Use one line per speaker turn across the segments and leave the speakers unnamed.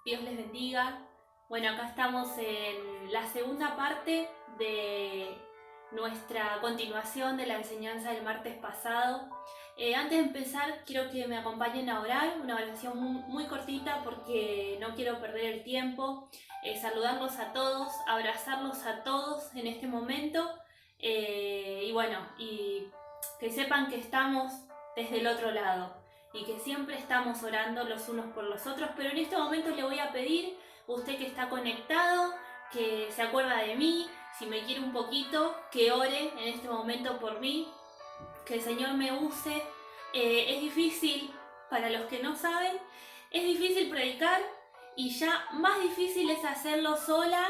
Dios les bendiga. Bueno, acá estamos en la segunda parte de nuestra continuación de la enseñanza del martes pasado. Antes de empezar, quiero que me acompañen a orar, una oración muy cortita porque no quiero perder el tiempo. Saludarlos a todos, abrazarlos a todos en este momento. Y bueno, y que sepan que estamos desde el otro lado y que siempre estamos orando los unos por los otros, pero en este momento le voy a pedir, usted que está conectado, que se acuerda de mí, si me quiere un poquito, que ore en este momento por mí, que el Señor me use. Es difícil, para los que no saben, es difícil predicar y ya más difícil es hacerlo sola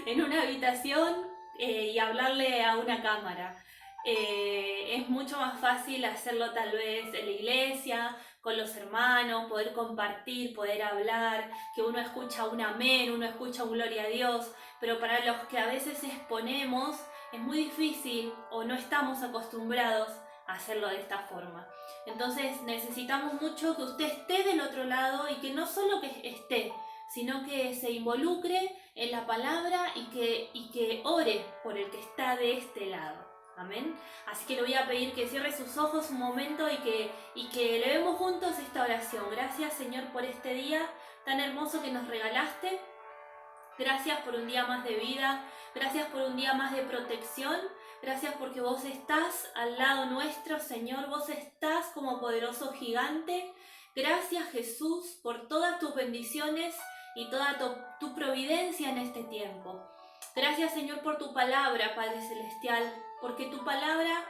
en una habitación y hablarle a una cámara. Es mucho más fácil hacerlo tal vez en la iglesia, con los hermanos, poder compartir, poder hablar, que uno escucha un amén, uno escucha un gloria a Dios, pero para los que a veces exponemos es muy difícil o no estamos acostumbrados a hacerlo de esta forma. Entonces necesitamos mucho que usted esté del otro lado y que no solo que esté, sino que se involucre en la palabra y que ore por el que está de este lado. Amén. Así que le voy a pedir que cierre sus ojos un momento y que leemos juntos esta oración. Gracias, Señor, por este día tan hermoso que nos regalaste. Gracias por un día más de vida. Gracias por un día más de protección. Gracias porque vos estás al lado nuestro, Señor. Vos estás como poderoso gigante. Gracias, Jesús, por todas tus bendiciones y toda tu providencia en este tiempo. Gracias, Señor, por tu palabra, Padre Celestial, porque tu palabra,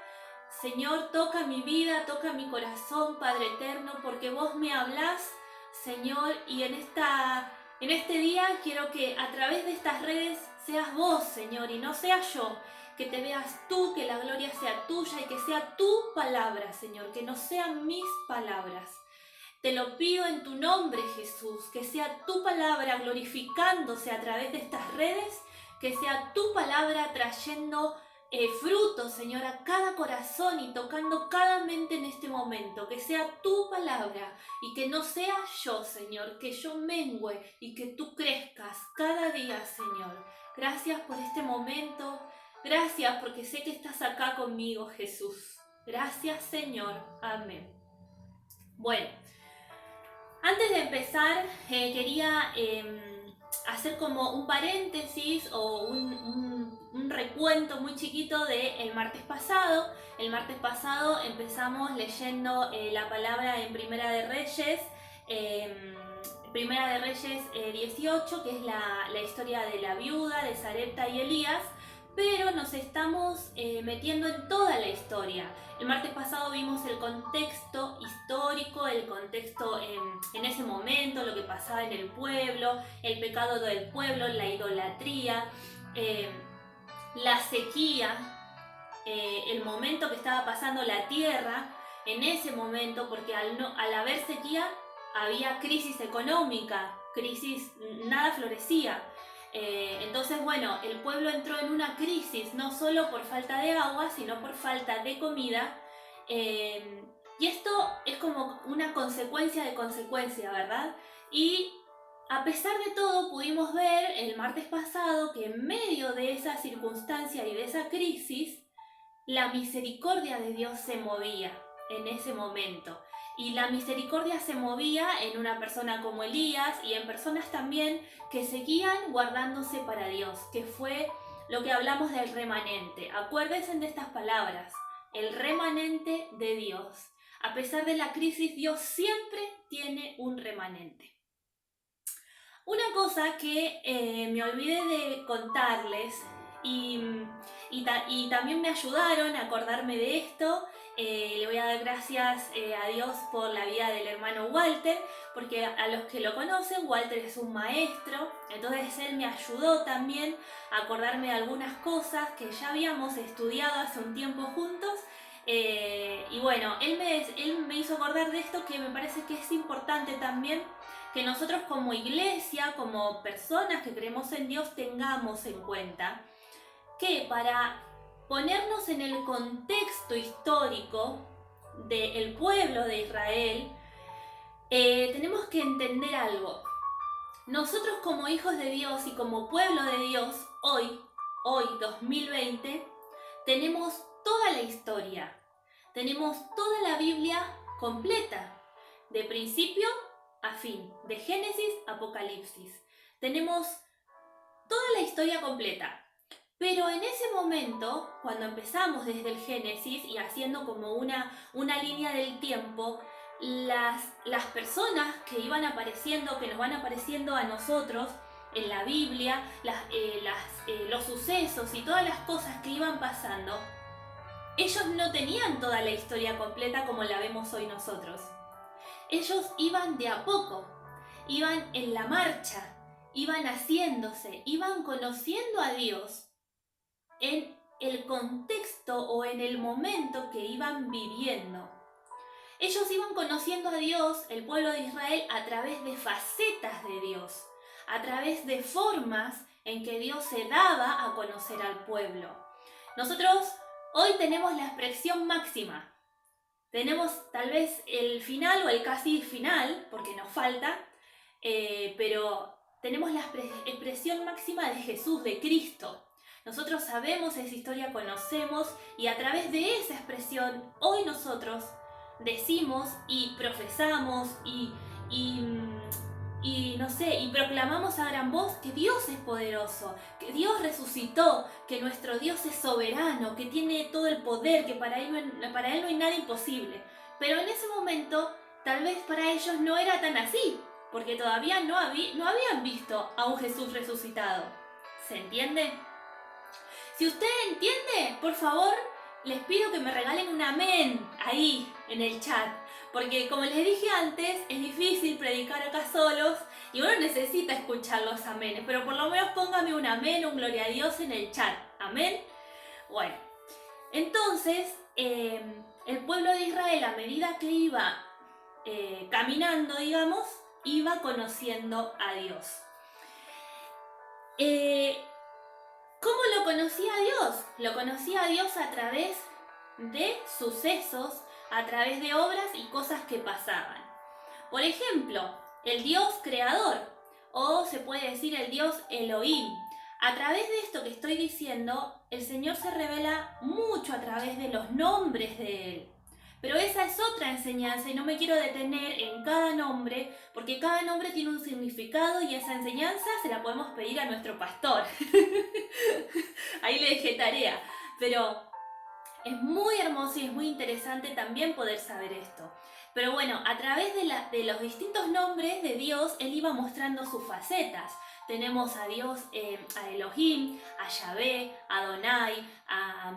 Señor, toca mi vida, toca mi corazón, Padre Eterno, porque vos me hablás, Señor, y en este día quiero que a través de estas redes seas vos, Señor, y no sea yo, que te veas tú, que la gloria sea tuya y que sea tu palabra, Señor, que no sean mis palabras. Te lo pido en tu nombre, Jesús, que sea tu palabra glorificándose a través de estas redes, que sea tu palabra trayendo fruto, Señor, a cada corazón y tocando cada mente en este momento, que sea tu palabra y que no sea yo, Señor, que yo mengüe y que tú crezcas cada día, Señor. Gracias por este momento, gracias porque sé que estás acá conmigo, Jesús. Gracias, Señor. Amén. Bueno, antes de empezar, quería hacer como un paréntesis o un recuento muy chiquito del martes pasado. El martes pasado empezamos leyendo la palabra en Primera de Reyes, Primera de Reyes 18, que es la historia de la viuda, de Sarepta y Elías, pero nos estamos metiendo en toda la historia. El martes pasado vimos el contexto histórico, el contexto en ese momento, lo que pasaba en el pueblo, el pecado del pueblo, la idolatría, la sequía, el momento que estaba pasando la tierra en ese momento, porque al haber sequía había crisis económica, nada florecía. Entonces, bueno, el pueblo entró en una crisis, no solo por falta de agua, sino por falta de comida. Y esto es como una consecuencia de consecuencia, ¿verdad? Y a pesar de todo, pudimos ver el martes pasado que en medio de esa circunstancia y de esa crisis, la misericordia de Dios se movía en ese momento. Y la misericordia se movía en una persona como Elías y en personas también que seguían guardándose para Dios, que fue lo que hablamos del remanente. Acuérdense de estas palabras, el remanente de Dios. A pesar de la crisis, Dios siempre tiene un remanente. Una cosa que me olvidé de contarles y también me ayudaron a acordarme de esto. Le voy a dar gracias a Dios por la vida del hermano Walter, porque a los que lo conocen, Walter es un maestro, entonces él me ayudó también a acordarme de algunas cosas que ya habíamos estudiado hace un tiempo juntos. Y bueno, él me hizo acordar de esto que me parece que es importante también que nosotros como iglesia, como personas que creemos en Dios, tengamos en cuenta que para ponernos en el contexto histórico del pueblo de Israel, tenemos que entender algo. nosotros como hijos de Dios y como pueblo de Dios, hoy 2020, tenemos toda la historia, tenemos toda la Biblia completa, de principio a fin, de Génesis a Apocalipsis. Tenemos toda la historia completa. Pero en ese momento, cuando empezamos desde el Génesis y haciendo como una línea del tiempo, las personas que iban apareciendo, que nos van apareciendo a nosotros en la Biblia, los sucesos y todas las cosas que iban pasando, ellos no tenían toda la historia completa como la vemos hoy nosotros. Ellos iban de a poco, iban en la marcha, iban haciéndose, iban conociendo a Dios en el contexto o en el momento que iban viviendo. Ellos iban conociendo a Dios, el pueblo de Israel, a través de facetas de Dios, a través de formas en que Dios se daba a conocer al pueblo. Nosotros hoy tenemos la expresión máxima. Tenemos tal vez el final o el casi final, porque nos falta, pero tenemos la expresión máxima de Jesús, de Cristo. Nosotros sabemos esa historia, conocemos, y a través de esa expresión hoy nosotros decimos y profesamos y no sé, y proclamamos a gran voz que Dios es poderoso, que Dios resucitó, que nuestro Dios es soberano, que tiene todo el poder, que para él no hay nada imposible. Pero en ese momento, tal vez para ellos no era tan así, porque todavía no habían visto a un Jesús resucitado. ¿Se entiende? Si usted entiende, por favor, les pido que me regalen un amén ahí en el chat. Porque como les dije antes, es difícil predicar acá solos y uno necesita escuchar los amenes. Pero por lo menos póngame un amén, un gloria a Dios en el chat. ¿Amén? Bueno, entonces el pueblo de Israel, a medida que iba caminando, digamos, iba conociendo a Dios. ¿Cómo lo conocía a Dios? Lo conocía a Dios a través de sucesos, a través de obras y cosas que pasaban. Por ejemplo, el Dios creador, o se puede decir el Dios Elohim. A través de esto que estoy diciendo, el Señor se revela mucho a través de los nombres de Él. Pero esa es otra enseñanza y no me quiero detener en cada nombre, porque cada nombre tiene un significado y esa enseñanza se la podemos pedir a nuestro pastor. Ahí le dejé tarea. Pero es muy hermoso y es muy interesante también poder saber esto. Pero bueno, a través de los distintos nombres de Dios, Él iba mostrando sus facetas. Tenemos a Dios, a Elohim, a Yahvé, a Adonai, a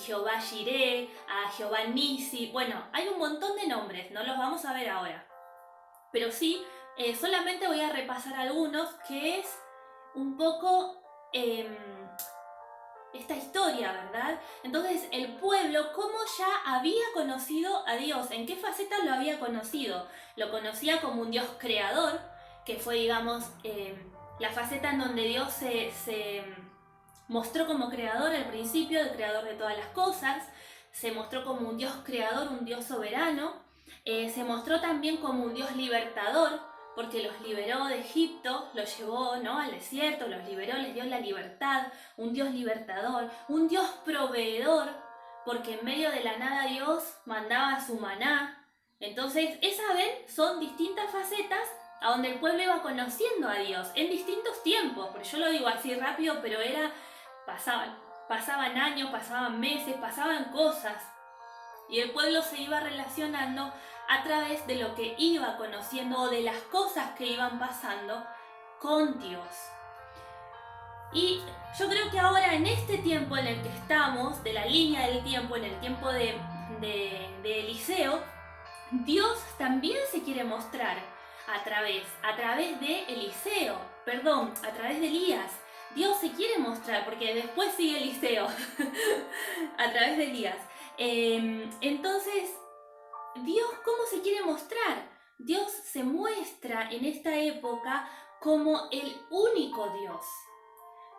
Jehová Jireh, a Jehová Nisi. Bueno, hay un montón de nombres, no los vamos a ver ahora. Pero sí, solamente voy a repasar algunos, que es un poco esta historia, ¿verdad? Entonces, el pueblo, ¿cómo ya había conocido a Dios? ¿En qué facetas lo había conocido? Lo conocía como un Dios creador, que fue, digamos, la faceta en donde Dios se mostró como creador al principio, el creador de todas las cosas. Se mostró como un Dios creador, un Dios soberano. Se mostró también como un Dios libertador, porque los liberó de Egipto, los llevó, ¿no?, al desierto, los liberó, les dio la libertad, un Dios libertador, un Dios proveedor, porque en medio de la nada Dios mandaba su maná. Entonces, esas ven, son distintas facetas a donde el pueblo iba conociendo a Dios en distintos tiempos, porque yo lo digo así rápido, pero pasaban años, pasaban meses, pasaban cosas, y el pueblo se iba relacionando a través de lo que iba conociendo o de las cosas que iban pasando con Dios. Y yo creo que ahora, en este tiempo en el que estamos, de la línea del tiempo, en el tiempo de Eliseo, Dios también se quiere mostrar a través de Eliseo, perdón, a través de Elías. Dios se quiere mostrar, porque después sigue Eliseo, a través de Elías. Entonces, Dios, ¿cómo se quiere mostrar? Dios se muestra en esta época como el único Dios,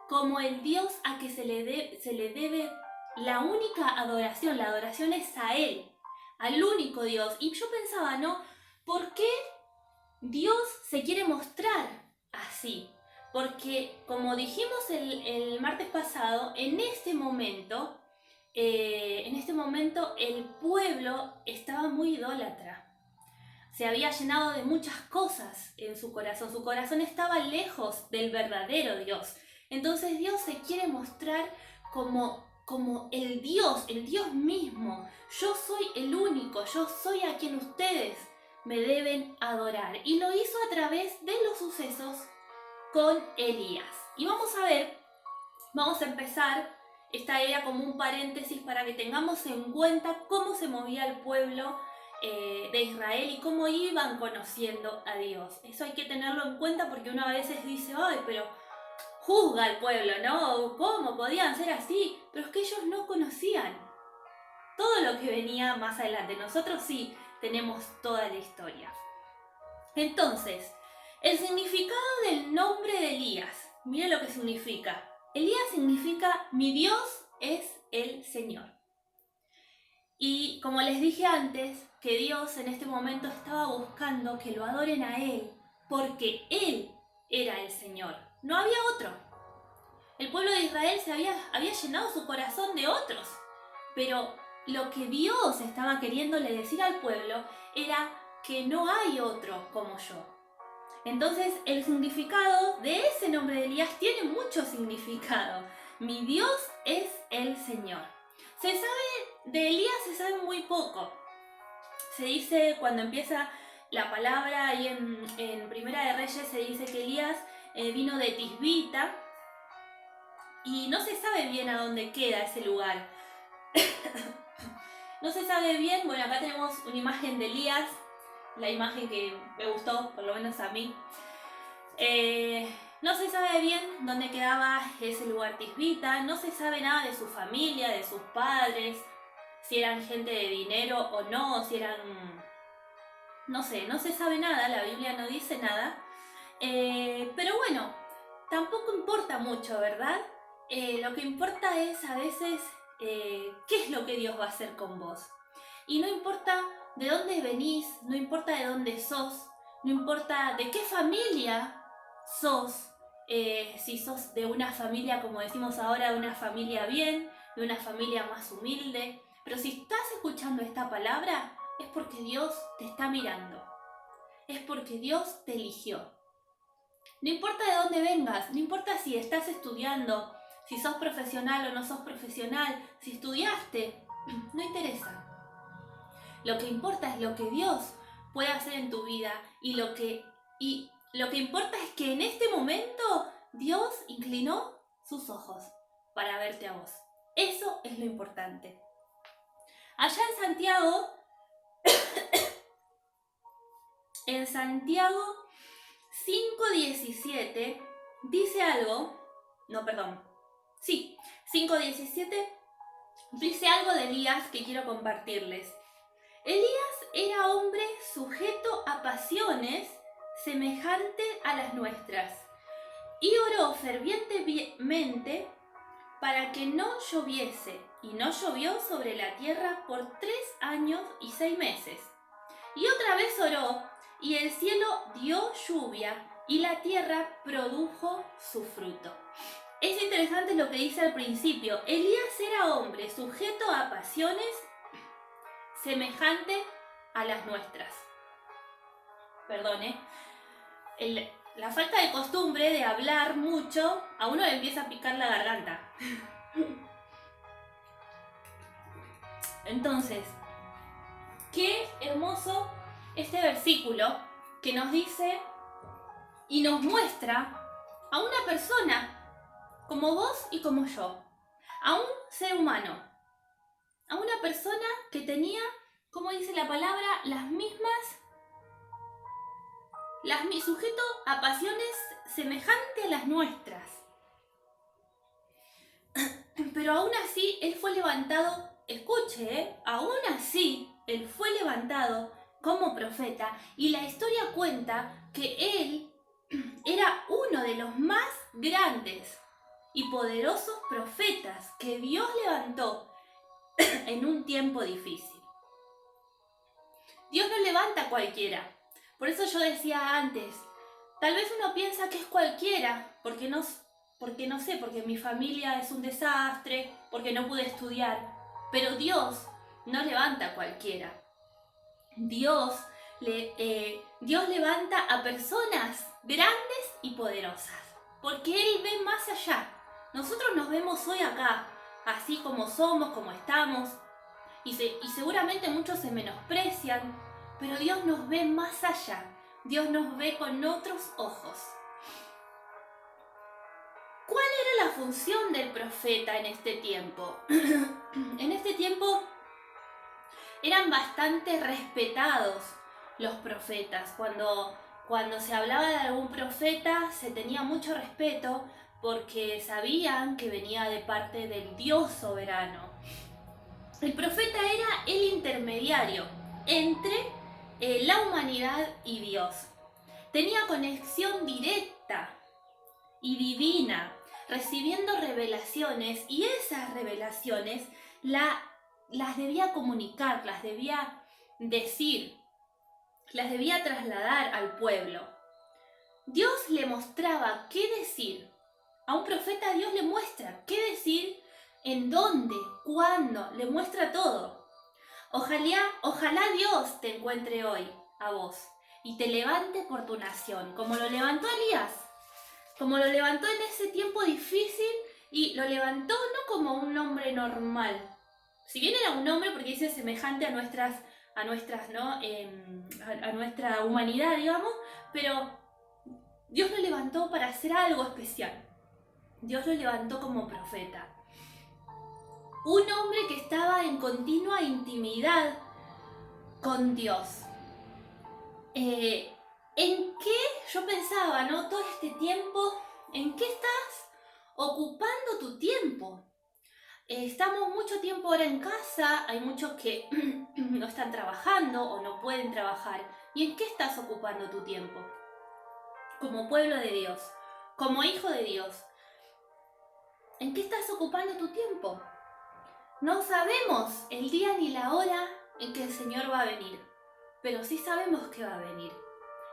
como el Dios a que se le debe la única adoración. La adoración es a Él, al único Dios. Y yo pensaba, ¿no? ¿Por qué Dios se quiere mostrar así. Porque como dijimos el martes pasado, en este momento el pueblo estaba muy idólatra. Se había llenado de muchas cosas en su corazón. Su corazón estaba lejos del verdadero Dios. Entonces Dios se quiere mostrar como el Dios mismo. Yo soy el único, yo soy a quien ustedes me deben adorar. Y lo hizo a través de los sucesos con Elías. Y vamos a empezar. Esta era como un paréntesis para que tengamos en cuenta cómo se movía el pueblo de Israel y cómo iban conociendo a Dios. Eso hay que tenerlo en cuenta porque uno a veces dice, ay, pero juzga al pueblo, ¿no? ¿Cómo podían ser así? Pero es que ellos no conocían todo lo que venía más adelante. Nosotros sí tenemos toda la historia. Entonces, el significado del nombre de Elías. Miren lo que significa. Elías significa mi Dios es el Señor. Y como les dije antes, que Dios en este momento estaba buscando que lo adoren a Él, porque Él era el Señor, no había otro. El pueblo de Israel había llenado su corazón de otros, pero lo que Dios estaba queriéndole decir al pueblo era que no hay otro como yo. Entonces el significado de ese nombre de Elías tiene mucho significado. Mi Dios es el Señor. De Elías se sabe muy poco. Se dice cuando empieza la palabra ahí en Primera de Reyes, se dice que Elías vino de Tisbita y no se sabe bien a dónde queda ese lugar. No se sabe bien. Bueno, acá tenemos una imagen de Elías, la imagen que me gustó, por lo menos a mí. No se sabe bien dónde quedaba ese lugar Tisbita, no se sabe nada de su familia, de sus padres, si eran gente de dinero o no, si eran... No sé, no se sabe nada, la Biblia no dice nada. Pero bueno, tampoco importa mucho, ¿verdad? Lo que importa es a veces qué es lo que Dios va a hacer con vos. Y no importa de dónde venís, no importa de dónde sos, no importa de qué familia sos, si sos de una familia, como decimos ahora, de una familia bien, de una familia más humilde. Pero si estás escuchando esta palabra, es porque Dios te está mirando. Es porque Dios te eligió. No importa de dónde vengas, no importa si estás estudiando, si sos profesional o no sos profesional, si estudiaste, no interesa. Lo que importa es lo que Dios puede hacer en tu vida y lo que importa es que en este momento Dios inclinó sus ojos para verte a vos. Eso es lo importante. Allá en Santiago 5:17 dice algo, 5:17 dice algo de Elías que quiero compartirles. Elías era hombre sujeto a pasiones semejante a las nuestras y oró fervientemente para que no lloviese, y no llovió sobre la tierra por 3 años y 6 meses. Y otra vez oró, y el cielo dio lluvia, y la tierra produjo su fruto. Es interesante lo que dice al principio. Elías era hombre sujeto a pasiones semejante a las nuestras. Perdón, la falta de costumbre de hablar mucho a uno le empieza a picar la garganta. Entonces, qué hermoso este versículo que nos dice y nos muestra a una persona como vos y como yo, a un ser humano, a una persona que tenía, como dice la palabra, sujeto a pasiones semejantes a las nuestras. Pero aún así él fue levantado, aún así él fue levantado como profeta, y la historia cuenta que él era uno de los más grandes y poderosos profetas que Dios levantó en un tiempo difícil. Dios no levanta a cualquiera. Por eso yo decía antes, Tal vez uno piensa que es cualquiera, porque no sé, porque mi familia es un desastre, porque no pude estudiar. Pero Dios no levanta a cualquiera. Dios levanta a personas grandes y poderosas, porque Él ve más allá. Nosotros nos vemos hoy acá, así como somos, como estamos, y seguramente muchos se menosprecian, pero Dios nos ve más allá. Dios nos ve con otros ojos. ¿Cuál era la función del profeta en este tiempo? En este tiempo eran bastante respetados los profetas. Cuando se hablaba de algún profeta se tenía mucho respeto porque sabían que venía de parte del Dios soberano. El profeta era el intermediario entre la humanidad y Dios. Tenía conexión directa y divina, recibiendo revelaciones, y esas revelaciones las debía comunicar, las debía decir, las debía trasladar al pueblo. Dios le mostraba qué decir. A un profeta Dios le muestra qué decir, en dónde, cuándo, le muestra todo. Ojalá Dios te encuentre hoy a vos y te levante por tu nación, como lo levantó Elías, como lo levantó en ese tiempo difícil, y lo levantó no como un hombre normal. Si bien era un hombre, porque dice semejante a nuestra humanidad, digamos, pero Dios lo levantó para hacer algo especial. Dios lo levantó como profeta. Un hombre que estaba en continua intimidad con Dios. ¿En qué? Yo pensaba, ¿no? Todo este tiempo, ¿en qué estás ocupando tu tiempo? Estamos mucho tiempo ahora en casa, hay muchos que no están trabajando o no pueden trabajar. ¿Y en qué estás ocupando tu tiempo? Como pueblo de Dios, como hijo de Dios, ¿en qué estás ocupando tu tiempo? No sabemos el día ni la hora en que el Señor va a venir, pero sí sabemos que va a venir.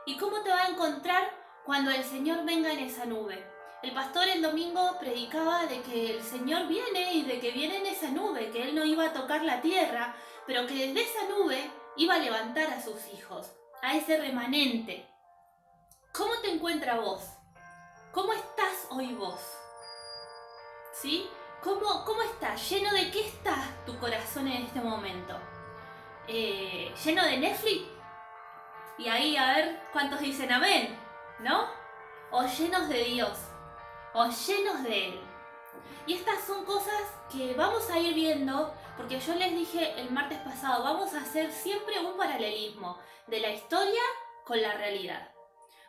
¿Y cómo te va a encontrar cuando el Señor venga en esa nube? El pastor el domingo predicaba de que el Señor viene y de que viene en esa nube, que Él no iba a tocar la tierra, pero que desde esa nube iba a levantar a sus hijos, a ese remanente. ¿Cómo te encuentra vos? ¿Cómo estás hoy vos? ¿Sí? ¿Cómo estás? ¿Lleno de qué está tu corazón en este momento? ¿Lleno de Netflix? Y ahí a ver cuántos dicen amén, ¿no? O llenos de Dios, o llenos de Él. Y estas son cosas que vamos a ir viendo, porque yo les dije el martes pasado, vamos a hacer siempre un paralelismo de la historia con la realidad.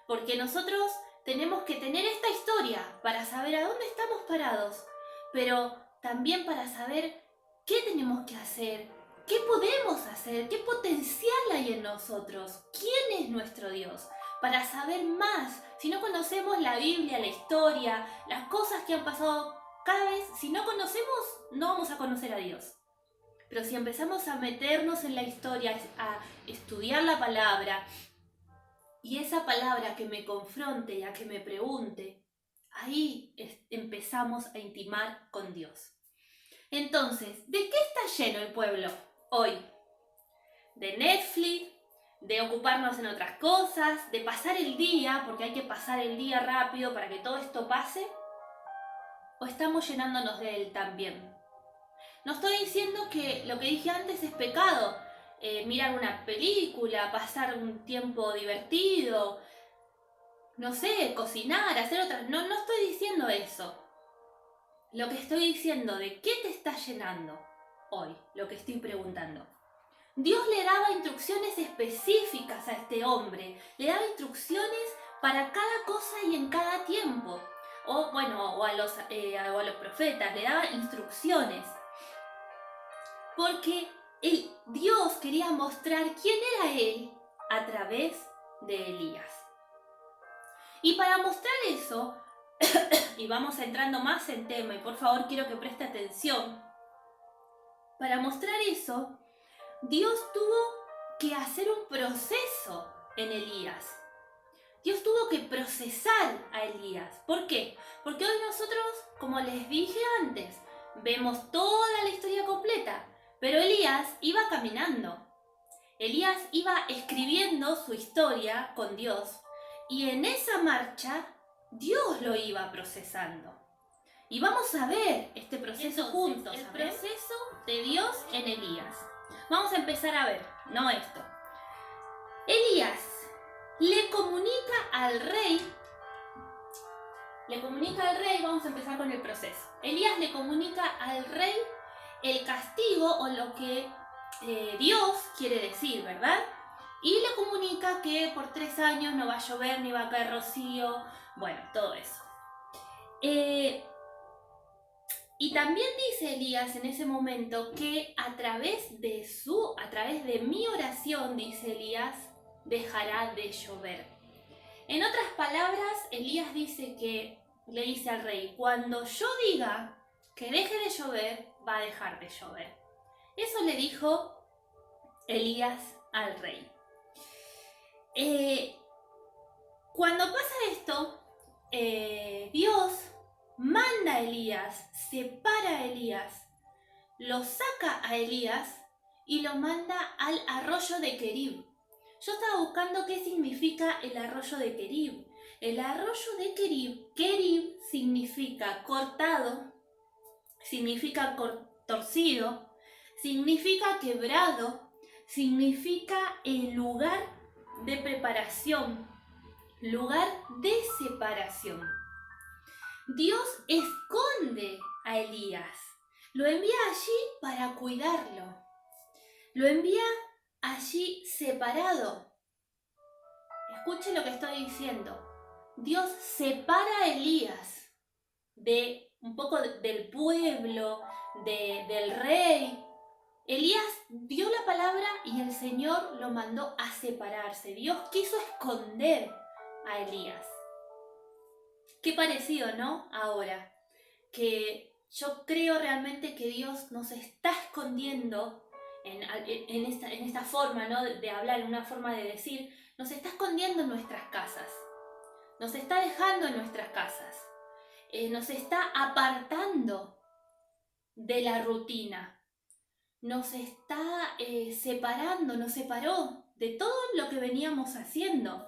Porque nosotros tenemos que tener esta historia para saber a dónde estamos parados, pero también para saber qué tenemos que hacer, qué podemos hacer, qué potencial hay en nosotros, quién es nuestro Dios. Para saber más, si no conocemos la Biblia, la historia, las cosas que han pasado, cada vez, si no conocemos, no vamos a conocer a Dios. Pero si empezamos a meternos en la historia, a estudiar la palabra, y esa palabra que me confronte y a que me pregunte, ahí empezamos a intimar con Dios. Entonces, ¿de qué está lleno el pueblo hoy? ¿De Netflix? ¿De ocuparnos en otras cosas? ¿De pasar el día, porque hay que pasar el día rápido para que todo esto pase? ¿O estamos llenándonos de Él también? No estoy diciendo que lo que dije antes es pecado. Mirar una película, pasar un tiempo divertido, no sé, cocinar, hacer otras... No estoy diciendo eso. Lo que estoy diciendo, ¿de qué te estás llenando hoy? Lo que estoy preguntando. Dios le daba instrucciones específicas a este hombre. Le daba instrucciones para cada cosa y en cada tiempo. O a los profetas, le daba instrucciones. Porque Dios quería mostrar quién era Él a través de Elías. Y para mostrar eso, y vamos entrando más en tema, y por favor quiero que preste atención, para mostrar eso, Dios tuvo que hacer un proceso en Elías. Dios tuvo que procesar a Elías. ¿Por qué? Porque hoy nosotros, como les dije antes, vemos toda la historia completa, pero Elías iba caminando. Elías iba escribiendo su historia con Dios y en esa marcha Dios lo iba procesando. Y vamos a ver este proceso juntos, el proceso de Dios en Elías. Vamos a empezar a ver, no esto. Elías le comunica al rey, vamos a empezar con el proceso. Elías le comunica al rey el castigo o lo que Dios quiere decir, ¿verdad? Y le comunica que por 3 años no va a llover ni va a caer rocío, bueno, todo eso. Y también dice Elías en ese momento que a través de mi oración, dice Elías, dejará de llover. En otras palabras, Elías le dice al rey, cuando yo diga que deje de llover, va a dejar de llover. Eso le dijo Elías al rey. Cuando pasa esto, Dios manda a Elías, separa a Elías, lo saca a Elías y lo manda al arroyo de Querib. Yo estaba buscando qué significa el arroyo de Querib. El arroyo de Querib significa cortado, significa torcido, significa quebrado, significa el lugar de preparación, lugar de separación. Dios esconde a Elías, lo envía allí para cuidarlo, lo envía allí separado. Escuche lo que estoy diciendo. Dios separa a Elías de un poco del pueblo, del rey. Elías dio la palabra y el Señor lo mandó a separarse. Dios quiso esconder a Elías. Qué parecido, ¿no? Ahora, que yo creo realmente que Dios nos está escondiendo en esta forma, ¿no? de hablar, en una forma de decir, nos está escondiendo en nuestras casas, nos está dejando en nuestras casas, nos está apartando de la rutina, nos está separando, nos separó de todo lo que veníamos haciendo.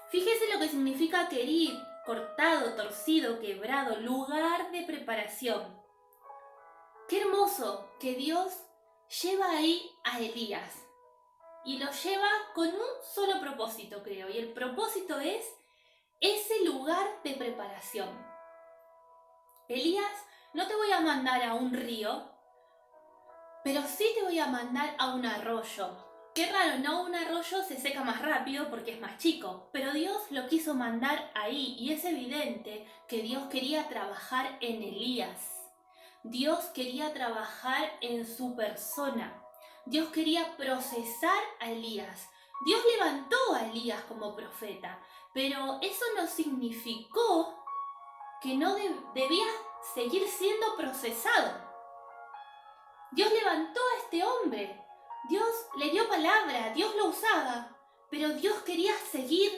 Fíjese lo que significa querir, cortado, torcido, quebrado, lugar de preparación. Qué hermoso que Dios lleva ahí a Elías y lo lleva con un solo propósito, creo, y el propósito es ese lugar de preparación. Elías, no te voy a mandar a un río, pero sí te voy a mandar a un arroyo. Qué raro, ¿no? Un arroyo se seca más rápido porque es más chico, pero Dios lo quiso mandar ahí y es evidente que Dios quería trabajar en Elías. Dios quería trabajar en su persona. Dios quería procesar a Elías. Dios levantó a Elías como profeta, pero eso no significó que no debía seguir siendo procesado. Dios levantó a este hombre, Dios le dio palabra, Dios lo usaba, pero Dios quería seguir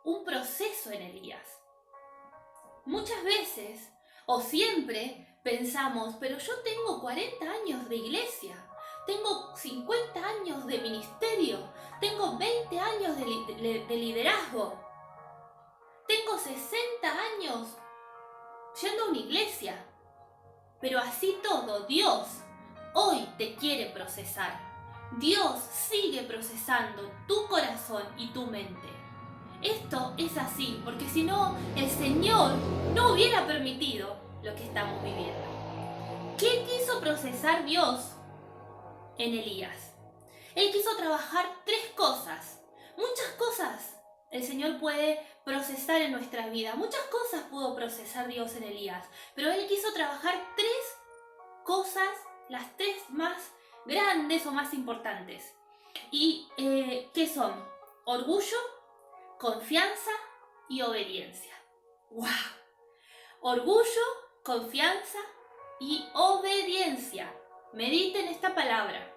un proceso en Elías. Muchas veces, o siempre, pensamos, pero yo tengo 40 años de iglesia, tengo 50 años de ministerio, tengo 20 años de liderazgo, tengo 60 años yendo a una iglesia, pero así todo, Dios hoy te quiere procesar. Dios sigue procesando tu corazón y tu mente. Esto es así, porque si no, el Señor no hubiera permitido lo que estamos viviendo. ¿Qué quiso procesar Dios en Elías? Él quiso trabajar 3 cosas. Muchas cosas el Señor puede procesar en nuestra vida. Muchas cosas pudo procesar Dios en Elías. Pero Él quiso trabajar 3 cosas, las 3 más grandes o más importantes. ¿Y qué son? Orgullo, confianza y obediencia. ¡Wow! Orgullo, confianza y obediencia. Mediten esta palabra.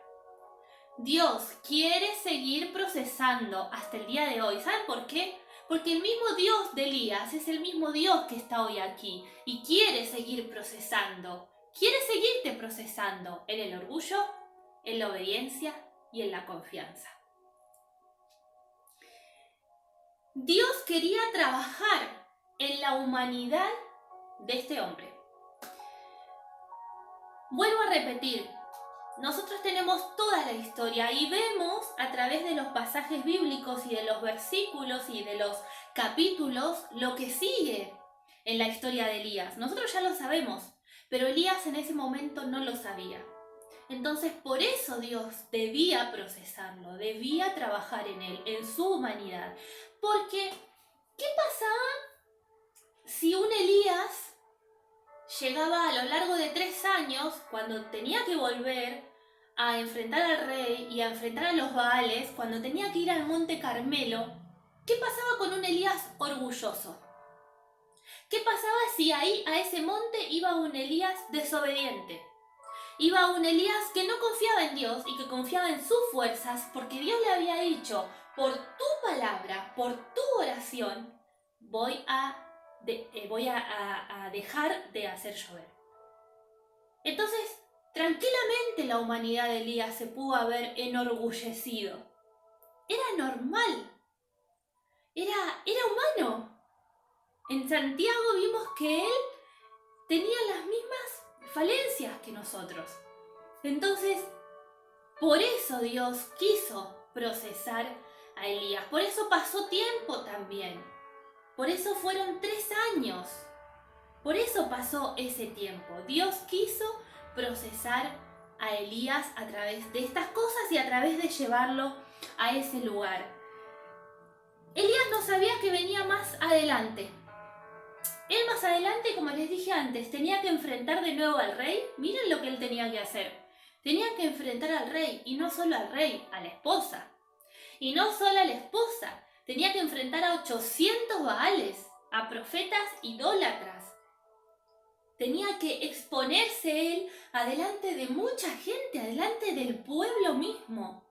Dios quiere seguir procesando hasta el día de hoy. ¿Saben por qué? Porque el mismo Dios de Elías es el mismo Dios que está hoy aquí y quiere seguir procesando. Quiere seguirte procesando en el orgullo, en la obediencia y en la confianza. Dios quería trabajar en la humanidad de este hombre. Vuelvo a repetir, nosotros tenemos toda la historia y vemos a través de los pasajes bíblicos y de los versículos y de los capítulos lo que sigue en la historia de Elías. Nosotros ya lo sabemos, pero Elías en ese momento no lo sabía. Entonces por eso Dios debía procesarlo, debía trabajar en él, en su humanidad. Porque, ¿qué pasaba si un Elías llegaba a lo largo de 3 años, cuando tenía que volver a enfrentar al rey y a enfrentar a los Baales, cuando tenía que ir al monte Carmelo? ¿Qué pasaba con un Elías orgulloso? ¿Qué pasaba si ahí a ese monte iba un Elías desobediente? Iba un Elías que no confiaba en Dios y que confiaba en sus fuerzas, porque Dios le había dicho: por tu palabra, por tu oración, voy a dejar de hacer llover. Entonces, tranquilamente la humanidad de Elías se pudo haber enorgullecido. Era normal. Era humano. En Santiago vimos que él tenía las mismas falencias que nosotros. Entonces, por eso Dios quiso procesar a Elías. Por eso pasó tiempo también. Por eso fueron 3 años. Por eso pasó ese tiempo. Dios quiso procesar a Elías a través de estas cosas y a través de llevarlo a ese lugar. Elías no sabía que venía más adelante. Él más adelante, como les dije antes, tenía que enfrentar de nuevo al rey. Miren lo que él tenía que hacer. Tenía que enfrentar al rey, y no solo al rey, a la esposa. Y no solo a la esposa, tenía que enfrentar a 800 Baales, a profetas idólatras. Tenía que exponerse él adelante de mucha gente, adelante del pueblo mismo.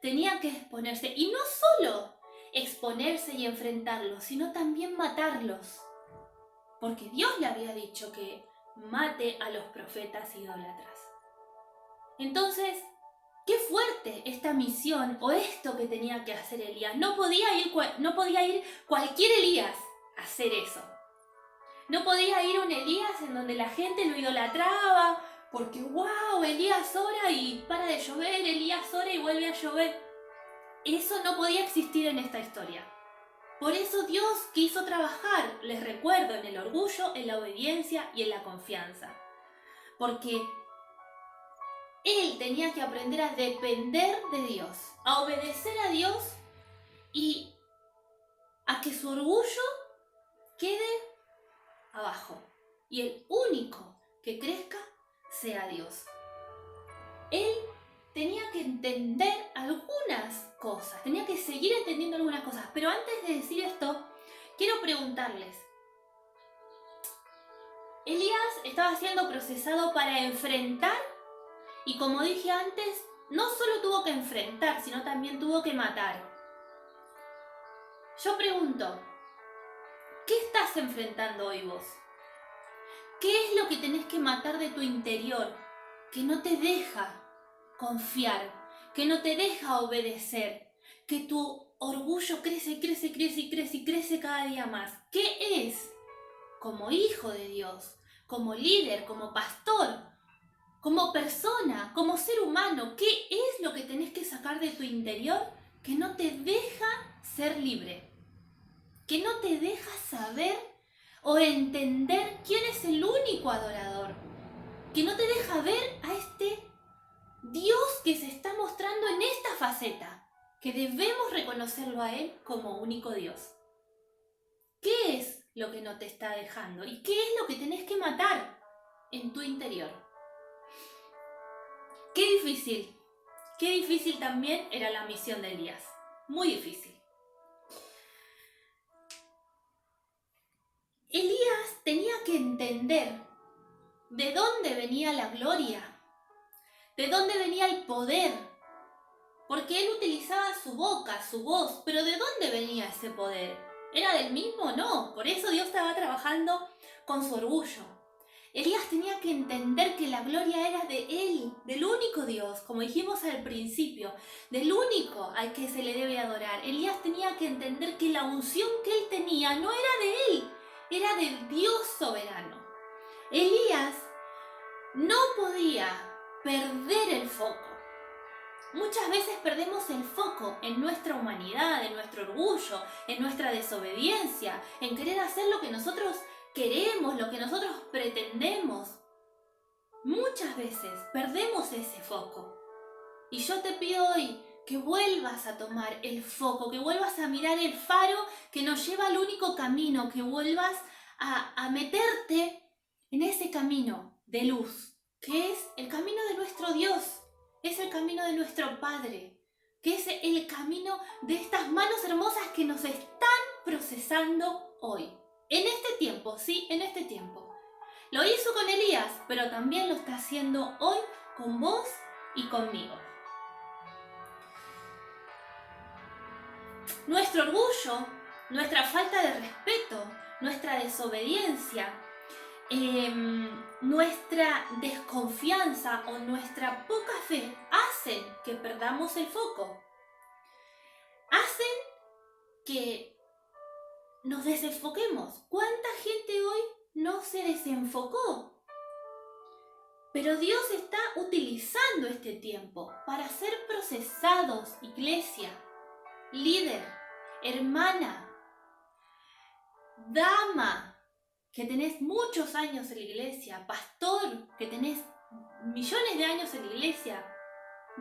Tenía que exponerse, y no solo exponerse y enfrentarlos, sino también matarlos. Porque Dios le había dicho que mate a los profetas idólatras. Entonces, qué fuerte esta misión o esto que tenía que hacer Elías. No podía ir cualquier Elías a hacer eso. No podía ir un Elías en donde la gente lo idolatraba porque wow, Elías ora y para de llover, Elías ora y vuelve a llover. Eso no podía existir en esta historia. Por eso Dios quiso trabajar, les recuerdo, en el orgullo, en la obediencia y en la confianza. Porque él tenía que aprender a depender de Dios, a obedecer a Dios y a que su orgullo quede abajo y el único que crezca sea Dios. Él tenía que entender algunas cosas, tenía que seguir entendiendo algunas cosas, pero antes de decir esto, quiero preguntarles. Elías estaba siendo procesado para enfrentar. Y como dije antes, no solo tuvo que enfrentar, sino también tuvo que matar. Yo pregunto, ¿qué estás enfrentando hoy vos? ¿Qué es lo que tenés que matar de tu interior? Que no te deja confiar, que no te deja obedecer, que tu orgullo crece, crece, crece y crece y crece cada día más. ¿Qué es? Como hijo de Dios, como líder, como pastor, como persona, como ser humano, ¿qué es lo que tenés que sacar de tu interior que no te deja ser libre? Que no te deja saber o entender quién es el único adorador. Que no te deja ver a este Dios que se está mostrando en esta faceta. Que debemos reconocerlo a Él como único Dios. ¿Qué es lo que no te está dejando? ¿Y qué es lo que tenés que matar en tu interior? Qué difícil también era la misión de Elías, muy difícil. Elías tenía que entender de dónde venía la gloria, de dónde venía el poder, porque él utilizaba su boca, su voz, pero ¿de dónde venía ese poder? ¿Era del mismo? No, por eso Dios estaba trabajando con su orgullo. Elías tenía que entender que la gloria era de él, del único Dios, como dijimos al principio, del único al que se le debe adorar. Elías tenía que entender que la unción que él tenía no era de él, era del Dios soberano. Elías no podía perder el foco. Muchas veces perdemos el foco en nuestra humanidad, en nuestro orgullo, en nuestra desobediencia, en querer hacer lo que nosotros queremos, lo que nosotros pretendemos. Muchas veces perdemos ese foco. Y yo te pido hoy que vuelvas a tomar el foco, que vuelvas a mirar el faro que nos lleva al único camino, que vuelvas a meterte en ese camino de luz, que es el camino de nuestro Dios, es el camino de nuestro Padre, que es el camino de estas manos hermosas que nos están procesando hoy. En este tiempo, sí, en este tiempo. Lo hizo con Elías, pero también lo está haciendo hoy con vos y conmigo. Nuestro orgullo, nuestra falta de respeto, nuestra desobediencia, nuestra desconfianza o nuestra poca fe hacen que perdamos el foco. Hacen que nos desenfoquemos. ¿Cuánta gente hoy no se desenfocó? Pero Dios está utilizando este tiempo para ser procesados, iglesia, líder, hermana, dama, que tenés muchos años en la iglesia, pastor, que tenés millones de años en la iglesia.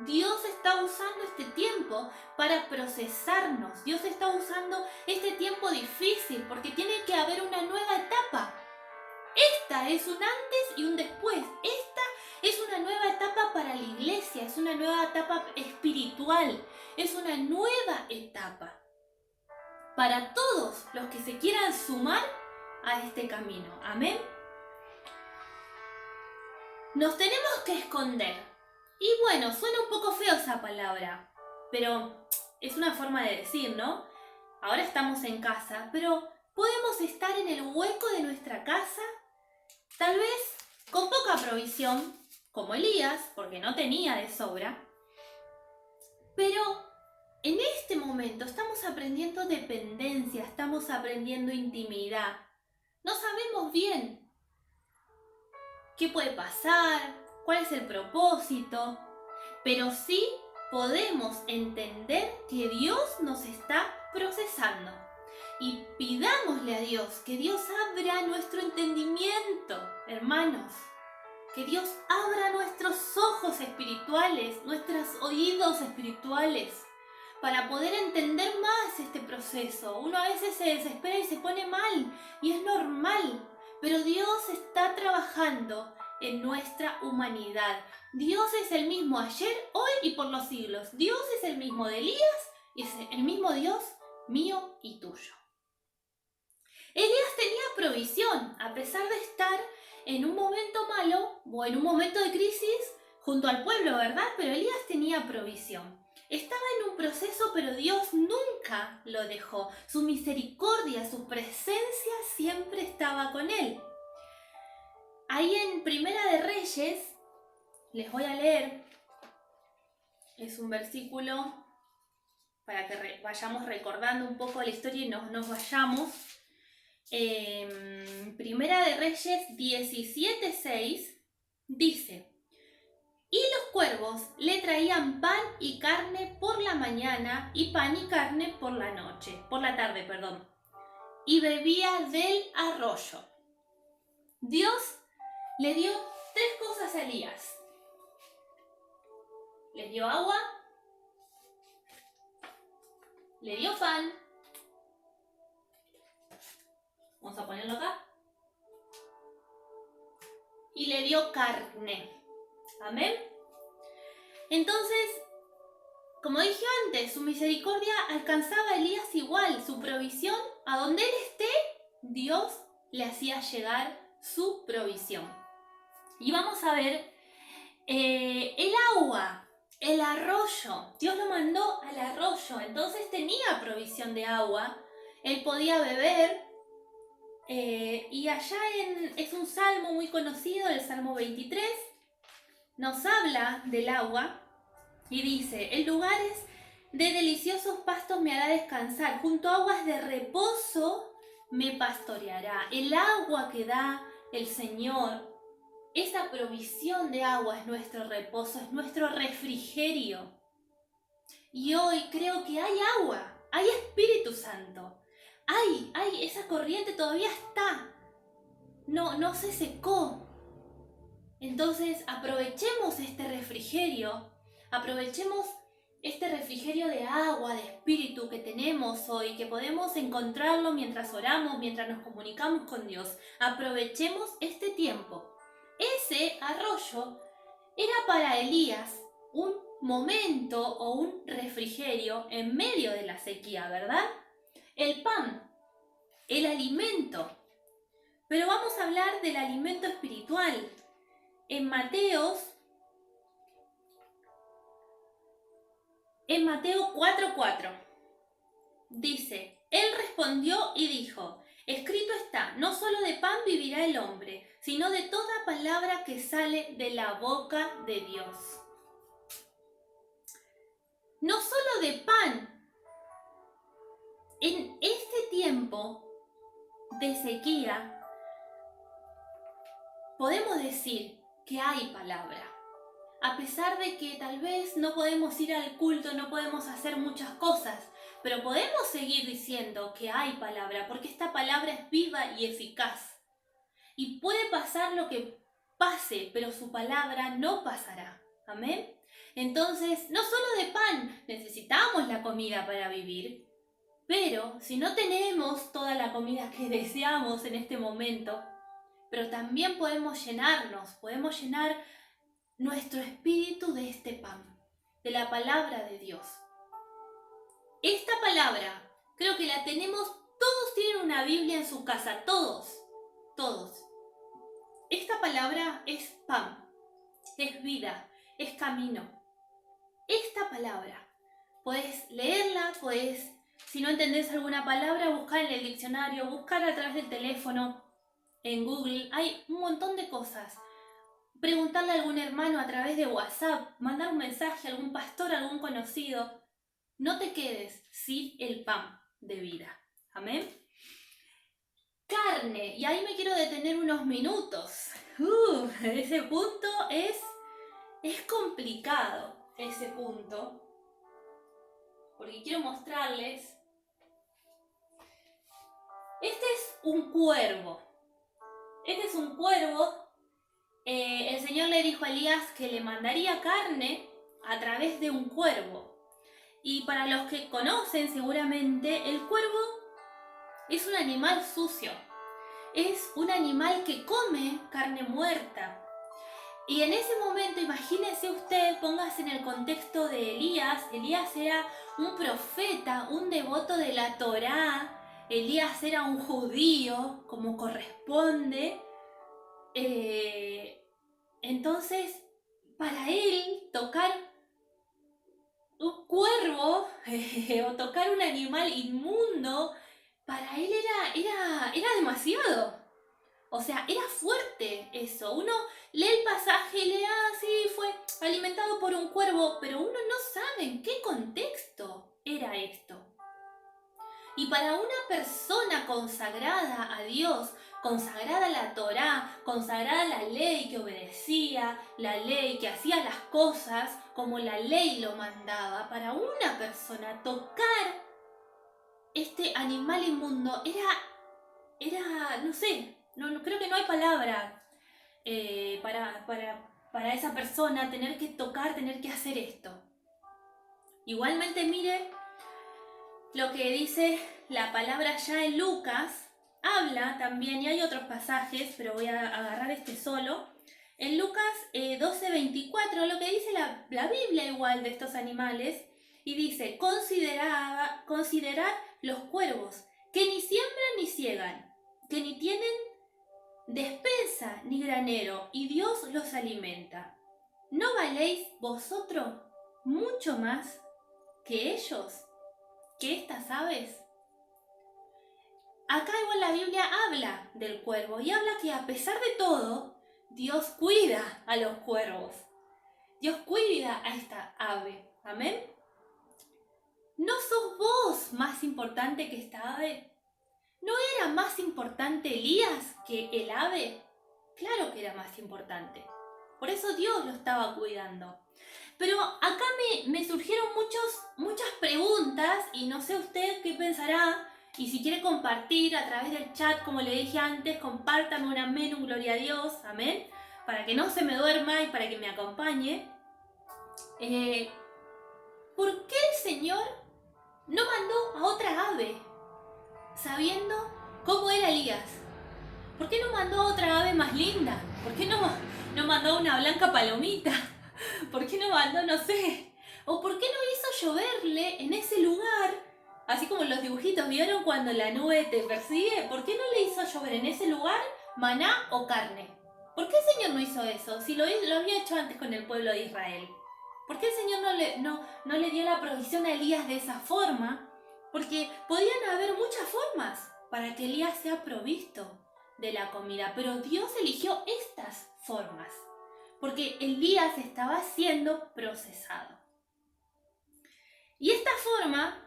Dios está usando este tiempo para procesarnos. Dios está usando este tiempo difícil porque tiene que haber una nueva etapa. Esta es un antes y un después. Esta es una nueva etapa para la iglesia, es una nueva etapa espiritual, es una nueva etapa para todos los que se quieran sumar a este camino. Amén. Nos tenemos que esconder. Y bueno, suena un poco feo esa palabra, pero es una forma de decir, ¿no? Ahora estamos en casa, pero podemos estar en el hueco de nuestra casa, tal vez con poca provisión, como Elías, porque no tenía de sobra, pero en este momento estamos aprendiendo dependencia, estamos aprendiendo intimidad. No sabemos bien qué puede pasar, cuál es el propósito, pero sí podemos entender que Dios nos está procesando. Y pidámosle a Dios que Dios abra nuestro entendimiento, hermanos. Que Dios abra nuestros ojos espirituales, nuestros oídos espirituales, para poder entender más este proceso. Uno a veces se desespera y se pone mal, y es normal, pero Dios está trabajando en nuestra humanidad. Dios es el mismo ayer, hoy y por los siglos. Dios es el mismo de Elías y es el mismo Dios mío y tuyo. Elías tenía provisión, a pesar de estar en un momento malo o en un momento de crisis junto al pueblo, ¿verdad? Pero Elías tenía provisión. Estaba en un proceso, pero Dios nunca lo dejó. Su misericordia, su presencia siempre estaba con él. Ahí en Primera de Reyes, les voy a leer, es un versículo para que vayamos recordando un poco la historia y nos vayamos. Primera de Reyes 17:6 dice: y los cuervos le traían pan y carne por la mañana y pan y carne por la tarde, perdón. Y bebía del arroyo. Dios le dio 3 cosas a Elías. Le dio agua, le dio pan. Vamos a ponerlo acá. Y le dio carne. Amén. Entonces, como dije antes, su misericordia alcanzaba a Elías igual, su provisión, a donde él esté, Dios le hacía llegar su provisión. Y vamos a ver el agua, el arroyo. Dios lo mandó al arroyo, entonces tenía provisión de agua él podía beber. Y allá es un salmo muy conocido, el Salmo 23, nos habla del agua y dice: en lugares de deliciosos pastos me hará descansar, junto a aguas de reposo me pastoreará. El agua que da el Señor, esa provisión de agua es nuestro reposo, es nuestro refrigerio. Y hoy creo que hay agua, hay Espíritu Santo, esa corriente todavía está, no se secó. Entonces aprovechemos este refrigerio de agua, de espíritu que tenemos hoy, que podemos encontrarlo mientras oramos, mientras nos comunicamos con Dios. Aprovechemos este tiempo. Ese arroyo era para Elías un momento o un refrigerio en medio de la sequía, ¿verdad? El pan, el alimento. Pero vamos a hablar del alimento espiritual. En Mateo 4:4 dice: él respondió y dijo: escrito está, no solo de pan vivirá el hombre, sino de toda palabra que sale de la boca de Dios. No solo de pan. En este tiempo de sequía podemos decir que hay palabra. A pesar de que tal vez no podemos ir al culto, no podemos hacer muchas cosas, pero podemos seguir diciendo que hay palabra, porque esta palabra es viva y eficaz. Y puede pasar lo que pase, pero su palabra no pasará. ¿Amén? Entonces, no solo de pan necesitamos la comida para vivir, pero si no tenemos toda la comida que deseamos en este momento, pero también podemos llenar nuestro espíritu de este pan, de la palabra de Dios. Esta palabra, creo que la tenemos, todos tienen una Biblia en su casa, todos. Esta palabra es pan, es vida, es camino. Esta palabra, puedes leerla, si no entendés alguna palabra, buscar en el diccionario, buscar a través del teléfono, en Google, hay un montón de cosas. Preguntarle a algún hermano a través de WhatsApp, mandar un mensaje a algún pastor, a algún conocido. No te quedes sin el pan de vida. Amén. Carne, y ahí me quiero detener unos minutos. Ese punto es complicado, ese punto, porque quiero mostrarles. Este es un cuervo. El Señor le dijo a Elías que le mandaría carne a través de un cuervo. Y para los que conocen seguramente, el cuervo es un animal sucio. Es un animal que come carne muerta. Y en ese momento, imagínese usted, póngase en el contexto de Elías. Elías era un profeta, un devoto de la Torá. Elías era un judío, como corresponde. Entonces, para él, tocar un cuervo o tocar un animal inmundo, para él era demasiado. O sea, era fuerte eso. Uno lee el pasaje y lee, sí, fue alimentado por un cuervo, pero uno no sabe en qué contexto era esto. Y para una persona consagrada a Dios, consagrada a la Torá, consagrada a la ley, que obedecía la ley, que hacía las cosas como la ley lo mandaba, para una persona tocar este animal inmundo era no sé, no creo que no hay palabra para esa persona tener que tocar, tener que hacer esto. Igualmente, mire lo que dice la palabra ya en Lucas, habla también, y hay otros pasajes, pero voy a agarrar este solo. En Lucas 12:24, lo que dice la Biblia igual de estos animales, y dice: considerad los cuervos, que ni siembran ni ciegan, que ni tienen despensa ni granero, y Dios los alimenta. ¿No valéis vosotros mucho más que ellos, que estas aves? acá igual la Biblia habla del cuervo y habla que a pesar de todo, Dios cuida a los cuervos. Dios cuida a esta ave. Amén. ¿No sos vos más importante que esta ave? ¿No era más importante Elías que el ave? Claro que era más importante. Por eso Dios lo estaba cuidando. Pero acá me surgieron muchas preguntas y no sé usted qué pensará. Y si quiere compartir a través del chat, como le dije antes, compártame un amén, un gloria a Dios, amén, para que no se me duerma y para que me acompañe. ¿Por qué el Señor no mandó a otra ave sabiendo cómo era Elías? ¿Por qué no mandó a otra ave más linda? ¿Por qué no mandó a una blanca palomita? ¿Por qué no mandó, no sé? ¿O por qué no hizo lloverle en ese lugar? Así como los dibujitos, ¿vieron cuando la nube te persigue? ¿Por qué no le hizo llover en ese lugar maná o carne? ¿Por qué el Señor no hizo eso? Si lo había hecho antes con el pueblo de Israel. ¿Por qué el Señor no le dio la provisión a Elías de esa forma? Porque podían haber muchas formas para que Elías sea provisto de la comida, pero Dios eligió estas formas, porque Elías estaba siendo procesado. Y esta forma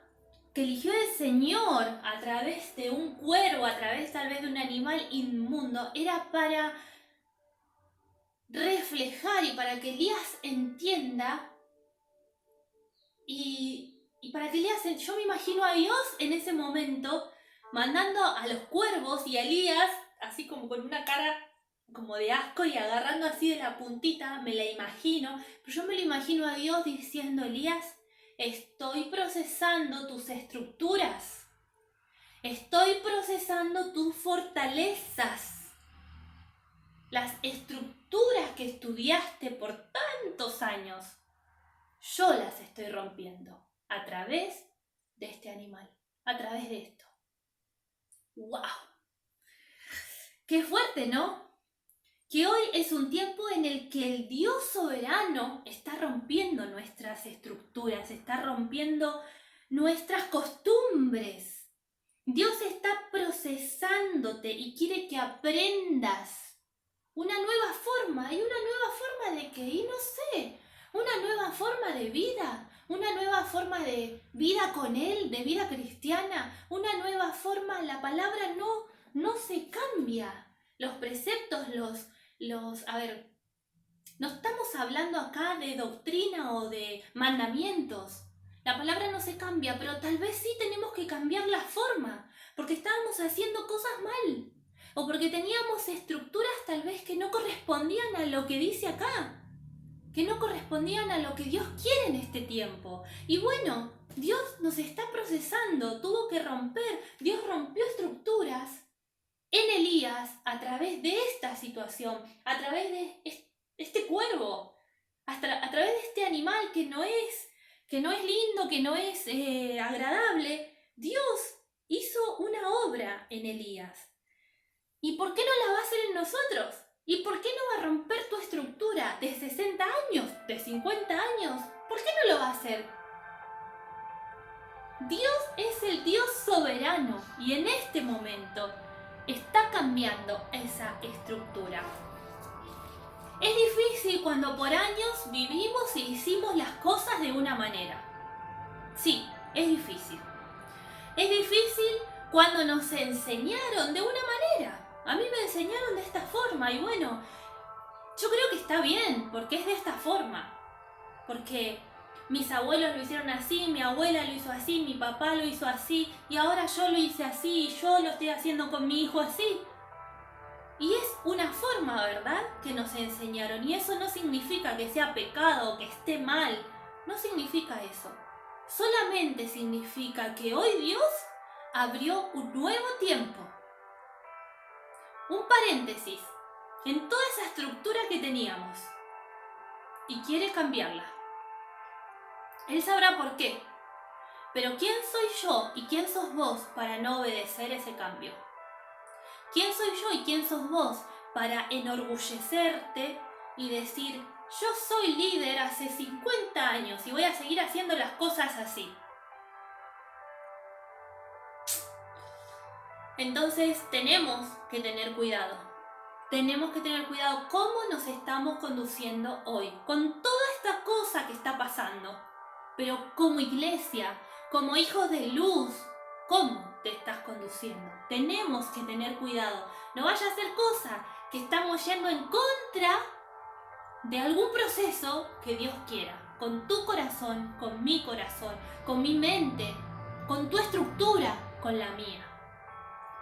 que eligió el Señor a través de un cuervo, a través tal vez de un animal inmundo, era para reflejar y para que Elías entienda y para que Elías, yo me imagino a Dios en ese momento mandando a los cuervos y a Elías así como con una cara como de asco y agarrando así de la puntita, me la imagino, pero yo me lo imagino a Dios diciendo: Elías, estoy procesando tus estructuras, estoy procesando tus fortalezas, las estructuras que estudiaste por tantos años, yo las estoy rompiendo a través de este animal, a través de esto. ¡Wow! ¡Qué fuerte!, ¿no? Que hoy es un tiempo en el que el Dios soberano está rompiendo nuestras estructuras, está rompiendo nuestras costumbres. Dios está procesándote y quiere que aprendas una nueva forma, y una nueva forma de qué, y no sé, una nueva forma de vida, una nueva forma de vida con Él, de vida cristiana, una nueva forma. La palabra no se cambia. Los preceptos, a ver, no estamos hablando acá de doctrina o de mandamientos. La palabra no se cambia, pero tal vez sí tenemos que cambiar la forma, porque estábamos haciendo cosas mal, o porque teníamos estructuras tal vez que no correspondían a lo que dice acá, que no correspondían a lo que Dios quiere en este tiempo. Y bueno, Dios nos está procesando, tuvo que romper, Dios rompió estructuras en Elías a través de esta situación, a través de este cuervo, a través de este animal que no es lindo, que no es agradable. Dios hizo una obra en Elías. ¿Y por qué no la va a hacer en nosotros? ¿Y por qué no va a romper tu estructura de 60 años, de 50 años? ¿Por qué no lo va a hacer? Dios es el Dios soberano y en este momento está cambiando esa estructura. Es difícil cuando por años vivimos y hicimos las cosas de una manera. Sí, es difícil. Es difícil cuando nos enseñaron de una manera. A mí me enseñaron de esta forma y bueno, yo creo que está bien porque es de esta forma. Porque mis abuelos lo hicieron así, mi abuela lo hizo así, mi papá lo hizo así y ahora yo lo hice así y yo lo estoy haciendo con mi hijo así. Y es una forma, ¿verdad?, que nos enseñaron. Y eso no significa que sea pecado o que esté mal. No significa eso. Solamente significa que hoy Dios abrió un nuevo tiempo. Un paréntesis en toda esa estructura que teníamos. Y quiere cambiarla. Él sabrá por qué. Pero ¿quién soy yo y quién sos vos para no obedecer ese cambio? ¿Quién soy yo y quién sos vos para enorgullecerte y decir: yo soy líder hace 50 años y voy a seguir haciendo las cosas así? Entonces tenemos que tener cuidado. Tenemos que tener cuidado cómo nos estamos conduciendo hoy, con toda esta cosa que está pasando. Pero como iglesia, como hijos de luz, ¿cómo te estás conduciendo? Tenemos que tener cuidado. No vaya a ser cosa que estamos yendo en contra de algún proceso que Dios quiera. Con tu corazón, con mi mente, con tu estructura, con la mía.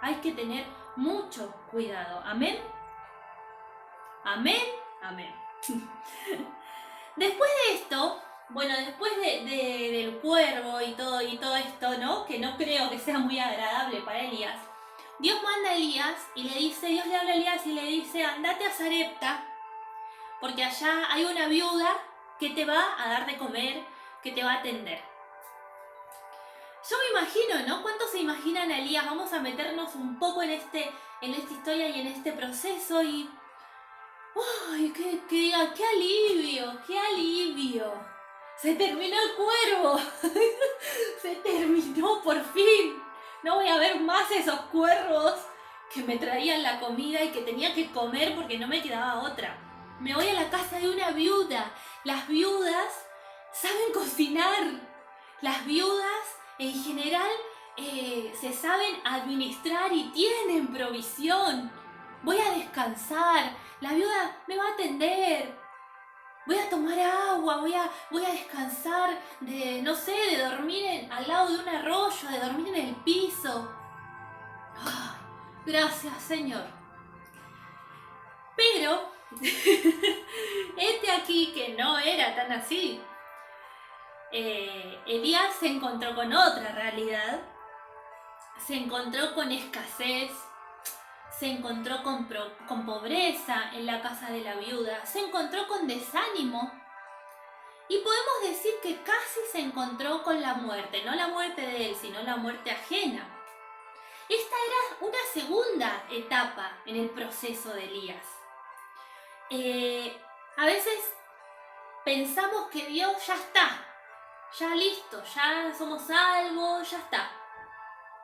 Hay que tener mucho cuidado. ¿Amén? Amén, amén. Después de esto, bueno, después del cuervo y todo esto, ¿no? Que no creo que sea muy agradable para Elías. Dios manda a Elías y Dios le habla a Elías y le dice, andate a Sarepta, porque allá hay una viuda que te va a dar de comer, que te va a atender. Yo me imagino, ¿no? ¿Cuántos se imaginan a Elías? Vamos a meternos un poco en esta historia y en este proceso y... ¡Ay, que diga, qué alivio, qué alivio! ¡Se terminó el cuervo! ¡Se terminó por fin! No voy a ver más esos cuervos que me traían la comida y que tenía que comer porque no me quedaba otra. Me voy a la casa de una viuda. Las viudas saben cocinar. Las viudas en general se saben administrar y tienen provisión. Voy a descansar, la viuda me va a atender, voy a tomar agua, voy a descansar de, no sé, de dormir al lado de un arroyo, de dormir en el piso. Ay, gracias, Señor. Pero, aquí que no era tan así. Elías se encontró con otra realidad, se encontró con escasez, se encontró con pobreza en la casa de la viuda, se encontró con desánimo y podemos decir que casi se encontró con la muerte, no la muerte de él, sino la muerte ajena. Esta era una segunda etapa en el proceso de Elías. A veces pensamos que Dios ya está, ya listo, ya somos salvos, ya está.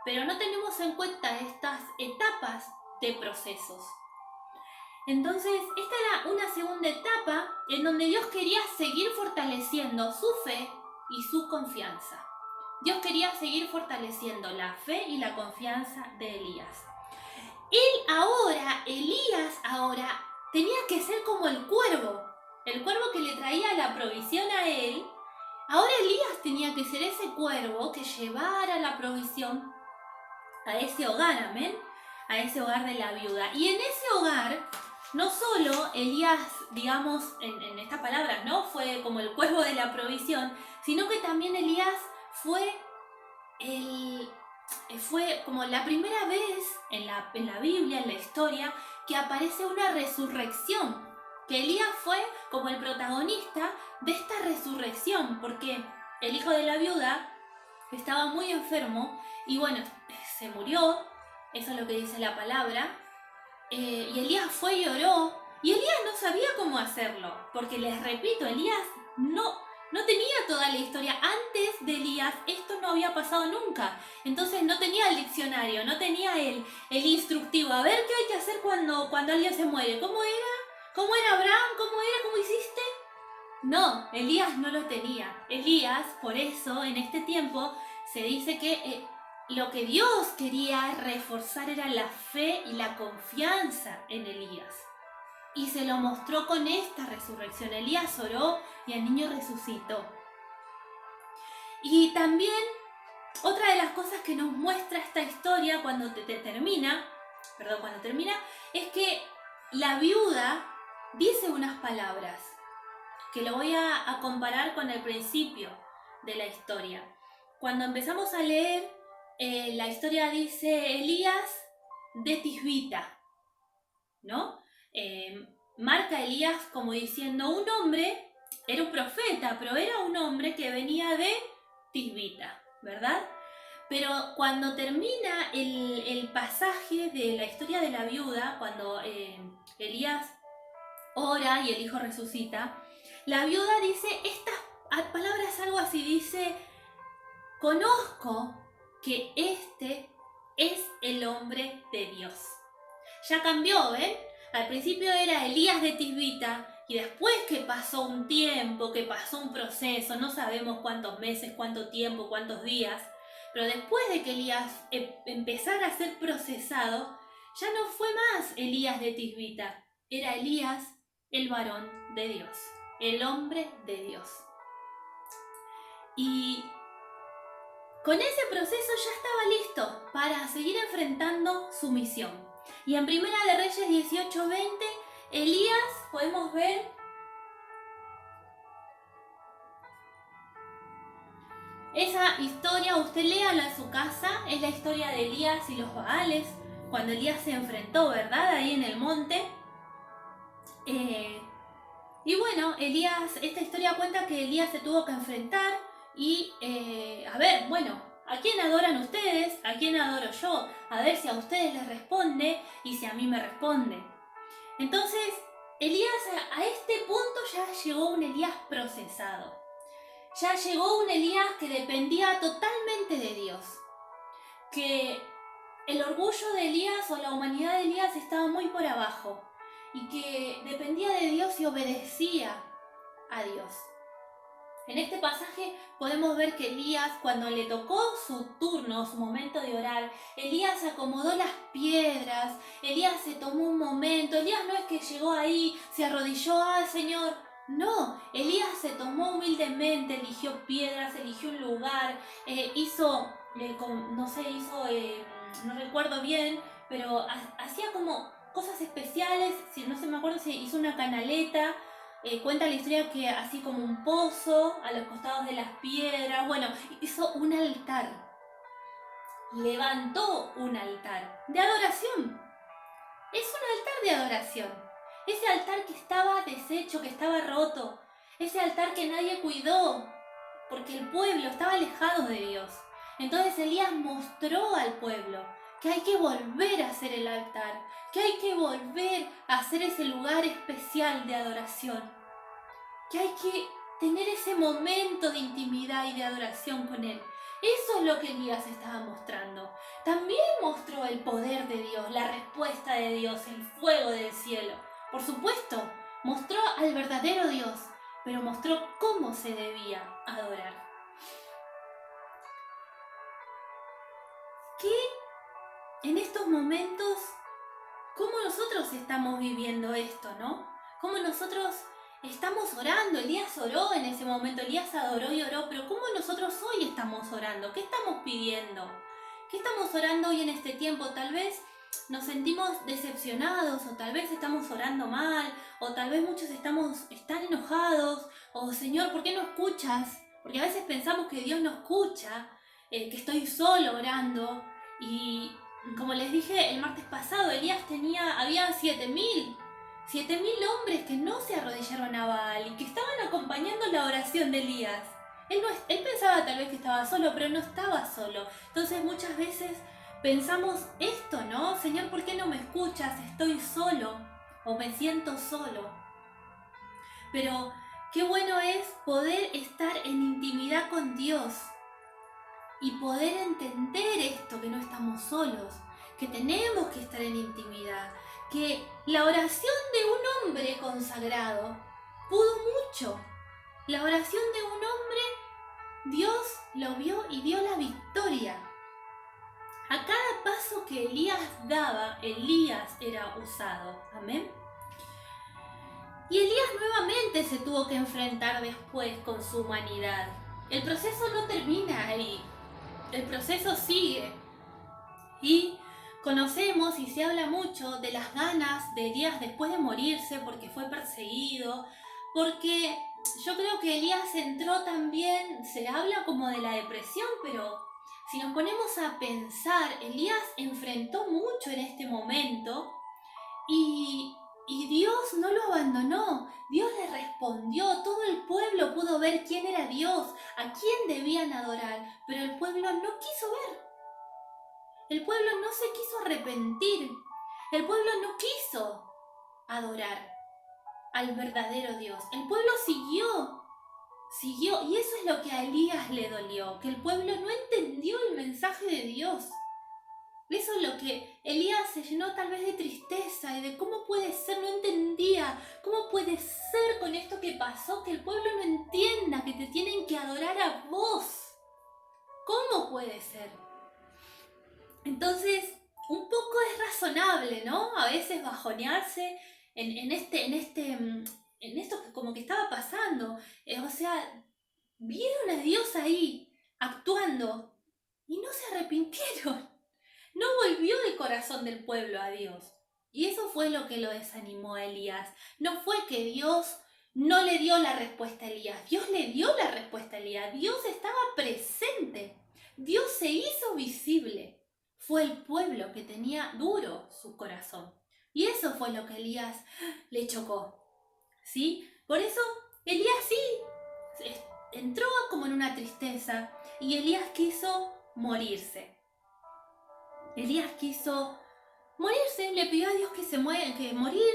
Pero no tenemos en cuenta estas etapas de procesos. Entonces, esta era una segunda etapa en donde Dios quería seguir fortaleciendo su fe y su confianza. Dios quería seguir fortaleciendo la fe y la confianza de Elías. Elías ahora, tenía que ser como el cuervo que le traía la provisión a él. Ahora Elías tenía que ser ese cuervo que llevara la provisión a ese hogar, amén, a ese hogar de la viuda. Y en ese hogar, no solo Elías, digamos, en estas palabras, ¿no? Fue como el cuervo de la provisión, sino que también Elías fue como la primera vez en la Biblia, en la historia, que aparece una resurrección. Que Elías fue como el protagonista de esta resurrección, porque el hijo de la viuda estaba muy enfermo y bueno, se murió, eso es lo que dice la palabra, y Elías fue y oró, y Elías no sabía cómo hacerlo, porque les repito, Elías no tenía toda la historia. Antes de Elías esto no había pasado nunca, entonces no tenía el diccionario, no tenía el instructivo, a ver qué hay que hacer cuando alguien se muere, ¿cómo era? ¿Cómo era Abraham? ¿Cómo hiciste? No, Elías no lo tenía. Elías, por eso, en este tiempo, se dice que lo que Dios quería reforzar era la fe y la confianza en Elías. Y se lo mostró con esta resurrección. Elías oró y el niño resucitó. Y también, otra de las cosas que nos muestra esta historia cuando termina, es que la viuda dice unas palabras que lo voy a comparar con el principio de la historia. Cuando empezamos a leer, la historia dice Elías de Tisbita, ¿no? Marca a Elías como diciendo un hombre, era un profeta, pero era un hombre que venía de Tisbita, ¿verdad? Pero cuando termina el pasaje de la historia de la viuda, cuando Elías ora y el hijo resucita, la viuda dice estas palabras, algo así, dice: conozco que este es el hombre de Dios. Ya cambió, ¿ven? Al principio era Elías de Tisbita y después que pasó un tiempo, que pasó un proceso, no sabemos cuántos meses, cuánto tiempo, cuántos días, pero después de que Elías empezara a ser procesado, ya no fue más Elías de Tisbita, era Elías el varón de Dios, el hombre de Dios. Y con ese proceso ya estaba listo para seguir enfrentando su misión. Y en Primera de Reyes 18:20, Elías, podemos ver esa historia, usted léala en su casa, es la historia de Elías y los Baales, cuando Elías se enfrentó, ¿verdad? Ahí en el monte. Y bueno, Elías, esta historia cuenta que Elías se tuvo que enfrentar y, a ver, bueno, ¿a quién adoran ustedes? ¿A quién adoro yo? A ver si a ustedes les responde y si a mí me responde. Entonces, Elías a este punto ya llegó un Elías procesado. Ya llegó un Elías que dependía totalmente de Dios. Que el orgullo de Elías o la humanidad de Elías estaba muy por abajo. Y que dependía de Dios y obedecía a Dios. En este pasaje podemos ver que Elías, cuando le tocó su turno, su momento de orar, Elías acomodó las piedras, Elías se tomó un momento, Elías no es que llegó ahí, se arrodilló al Señor, no, Elías se tomó humildemente, eligió piedras, eligió un lugar, no recuerdo bien, pero hacía como cosas especiales, si no se me acuerdo si hizo una canaleta. Cuenta la historia que así como un pozo a los costados de las piedras, bueno, hizo un altar, levantó un altar de adoración. Es un altar de adoración. Ese altar que estaba deshecho, que estaba roto, ese altar que nadie cuidó, porque el pueblo estaba alejado de Dios. Entonces Elías mostró al pueblo que hay que volver a hacer el altar, que hay que volver a hacer ese lugar especial de adoración, que hay que tener ese momento de intimidad y de adoración con Él. Eso es lo que Elías estaba mostrando. También mostró el poder de Dios, la respuesta de Dios, el fuego del cielo. Por supuesto, mostró al verdadero Dios, pero mostró cómo se debía adorar. Que en estos momentos, ¿cómo nosotros estamos viviendo esto, no? ¿Cómo nosotros estamos orando? Elías oró en ese momento, Elías adoró y oró, pero ¿cómo nosotros hoy estamos orando? ¿Qué estamos pidiendo? ¿Qué estamos orando hoy en este tiempo? Tal vez nos sentimos decepcionados, o tal vez estamos orando mal, o tal vez muchos están enojados, o Señor, ¿por qué no escuchas? Porque a veces pensamos que Dios no escucha, que estoy solo orando, y como les dije el martes pasado, había 7.000 hombres que no se arrodillaron a Baal y que estaban acompañando la oración de Elías. Él pensaba tal vez que estaba solo, pero no estaba solo. Entonces muchas veces pensamos esto, ¿no? Señor, ¿por qué no me escuchas? Estoy solo o me siento solo. Pero qué bueno es poder estar en intimidad con Dios y poder entender esto, que no estamos solos, que tenemos que estar en intimidad, que la oración de un hombre consagrado pudo mucho. La oración de un hombre, Dios lo vio y dio la victoria. A cada paso que Elías daba, Elías era usado. Amén. Y Elías nuevamente se tuvo que enfrentar después con su humanidad. El proceso no termina ahí. El proceso sigue. Y conocemos y se habla mucho de las ganas de Elías después de morirse porque fue perseguido, porque yo creo que Elías entró también, se habla como de la depresión, pero si nos ponemos a pensar, Elías enfrentó mucho en este momento y Dios no lo abandonó, Dios le respondió, todo el pueblo pudo ver quién era Dios, a quién debían adorar, pero el pueblo no quiso ver. El pueblo no se quiso arrepentir. El pueblo no quiso adorar al verdadero Dios. El pueblo siguió. Y eso es lo que a Elías le dolió, que el pueblo no entendió el mensaje de Dios. Eso es lo que Elías se llenó tal vez de tristeza y de cómo puede ser, no entendía, cómo puede ser con esto que pasó, que el pueblo no entienda, que te tienen que adorar a vos. ¿Cómo puede ser? Entonces, un poco es razonable, ¿no? A veces bajonearse en esto que como que estaba pasando. O sea, vieron a Dios ahí actuando y no se arrepintieron. No volvió el corazón del pueblo a Dios. Y eso fue lo que lo desanimó a Elías. No fue que Dios no le dio la respuesta a Elías. Dios le dio la respuesta a Elías. Dios estaba presente. Dios se hizo visible. Fue el pueblo que tenía duro su corazón. Y eso fue lo que Elías le chocó. ¿Sí? Por eso Elías sí entró como en una tristeza y Elías quiso morirse. Elías quiso morirse, le pidió a Dios que morir.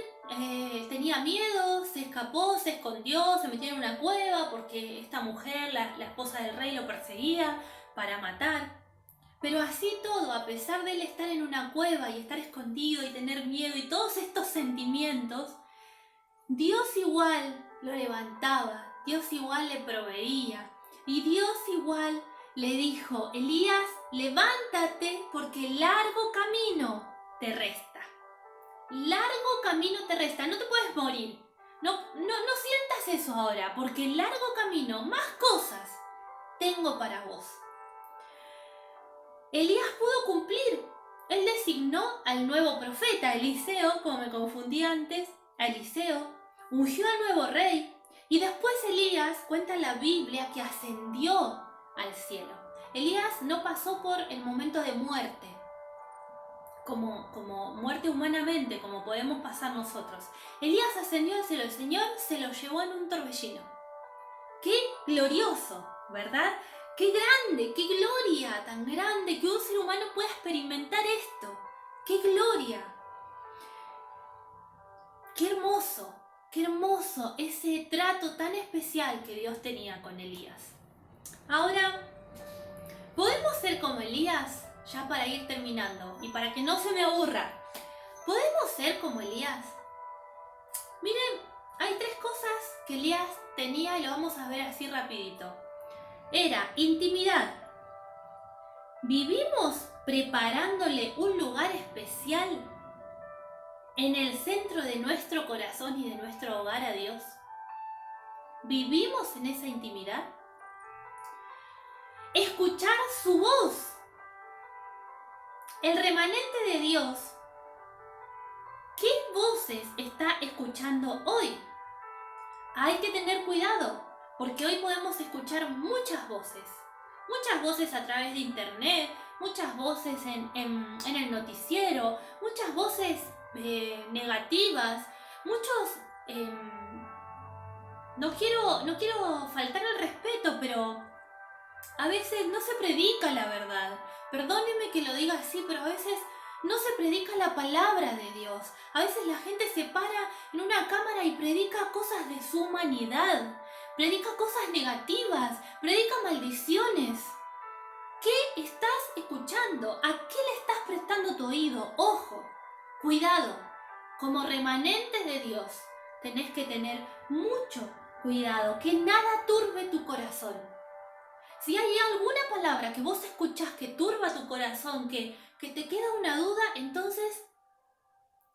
Tenía miedo, se escapó, se escondió, se metió en una cueva porque esta mujer, la esposa del rey, lo perseguía para matar. Pero así todo, a pesar de él estar en una cueva y estar escondido y tener miedo y todos estos sentimientos, Dios igual lo levantaba, Dios igual le proveía y Dios igual le dijo: Elías, levántate porque largo camino te resta. Largo camino te resta, no te puedes morir. No sientas eso ahora, porque largo camino, más cosas tengo para vos. Elías pudo cumplir. Él designó al nuevo profeta, Eliseo, como me confundí antes, a Eliseo, ungió al nuevo rey y después Elías cuenta en la Biblia que ascendió al cielo. Elías no pasó por el momento de muerte, como muerte humanamente, como podemos pasar nosotros. Elías ascendió al cielo, el Señor se lo llevó en un torbellino. ¡Qué glorioso!, ¿verdad? ¡Qué grande, qué gloria tan grande que un ser humano pueda experimentar esto! ¡Qué gloria! ¡Qué hermoso ese trato tan especial que Dios tenía con Elías! Ahora, ¿podemos ser como Elías? Ya para ir terminando y para que no se me aburra, ¿podemos ser como Elías? Miren, hay 3 cosas que Elías tenía y lo vamos a ver así rapidito. Era intimidad. ¿Vivimos preparándole un lugar especial en el centro de nuestro corazón y de nuestro hogar a Dios? ¿Vivimos en esa intimidad? Escuchar su voz. El remanente de Dios, ¿qué voces está escuchando hoy? Hay que tener cuidado, porque hoy podemos escuchar muchas voces a través de internet, muchas voces en el noticiero, muchas voces negativas, muchos... no quiero faltar al respeto, pero a veces no se predica la verdad. Perdónenme que lo diga así, pero a veces no se predica la palabra de Dios. A veces la gente se para en una cámara y predica cosas de su humanidad, predica cosas negativas, predica maldiciones. ¿Qué estás escuchando? ¿A qué le estás prestando tu oído? Ojo, cuidado. Como remanente de Dios, tenés que tener mucho cuidado, que nada turbe tu corazón. Si hay alguna palabra que vos escuchás que turba tu corazón, que te queda una duda, entonces,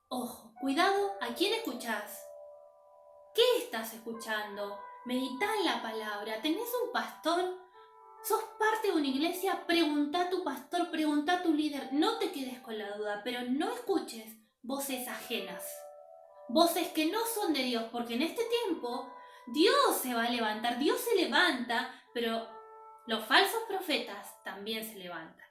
ojo, cuidado a quién escuchás. ¿Qué estás escuchando? Meditá en la palabra. ¿Tenés un pastor? ¿Sos parte de una iglesia? Preguntá a tu pastor, preguntá a tu líder. No te quedes con la duda, pero no escuches voces ajenas. Voces que no son de Dios, porque en este tiempo Dios se va a levantar, Dios se levanta, pero los falsos profetas también se levantan.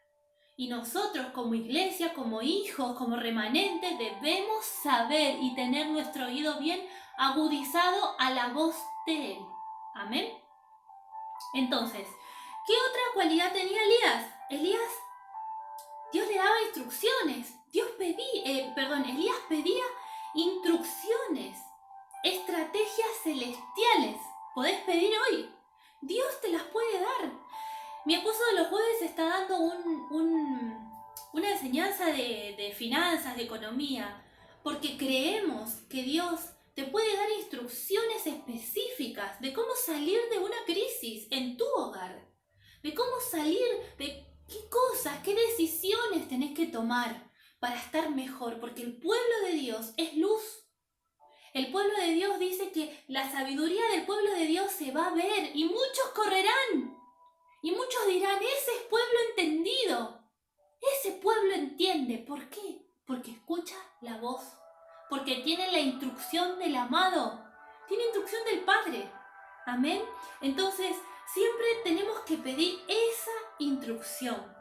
Y nosotros como iglesia, como hijos, como remanentes, debemos saber y tener nuestro oído bien agudizado a la voz de Él. Amén. Entonces, ¿qué otra cualidad tenía Elías? Dios le daba instrucciones. Elías pedía instrucciones, estrategias celestiales. Podés pedir hoy. Dios te las puede dar. Mi esposo de los jueves está dando una enseñanza de finanzas, de economía, porque creemos que Dios te puede dar instrucciones específicas de cómo salir de una crisis en tu hogar, de cómo salir, de qué cosas, qué decisiones tenés que tomar para estar mejor, porque el pueblo de Dios es luz. El pueblo de Dios dice que la sabiduría del pueblo de Dios se va a ver y muchos correrán. Y muchos dirán, ese es pueblo entendido. Ese pueblo entiende. ¿Por qué? Porque escucha la voz. Porque tiene la instrucción del amado. Tiene instrucción del Padre. Amén. Entonces, siempre tenemos que pedir esa instrucción.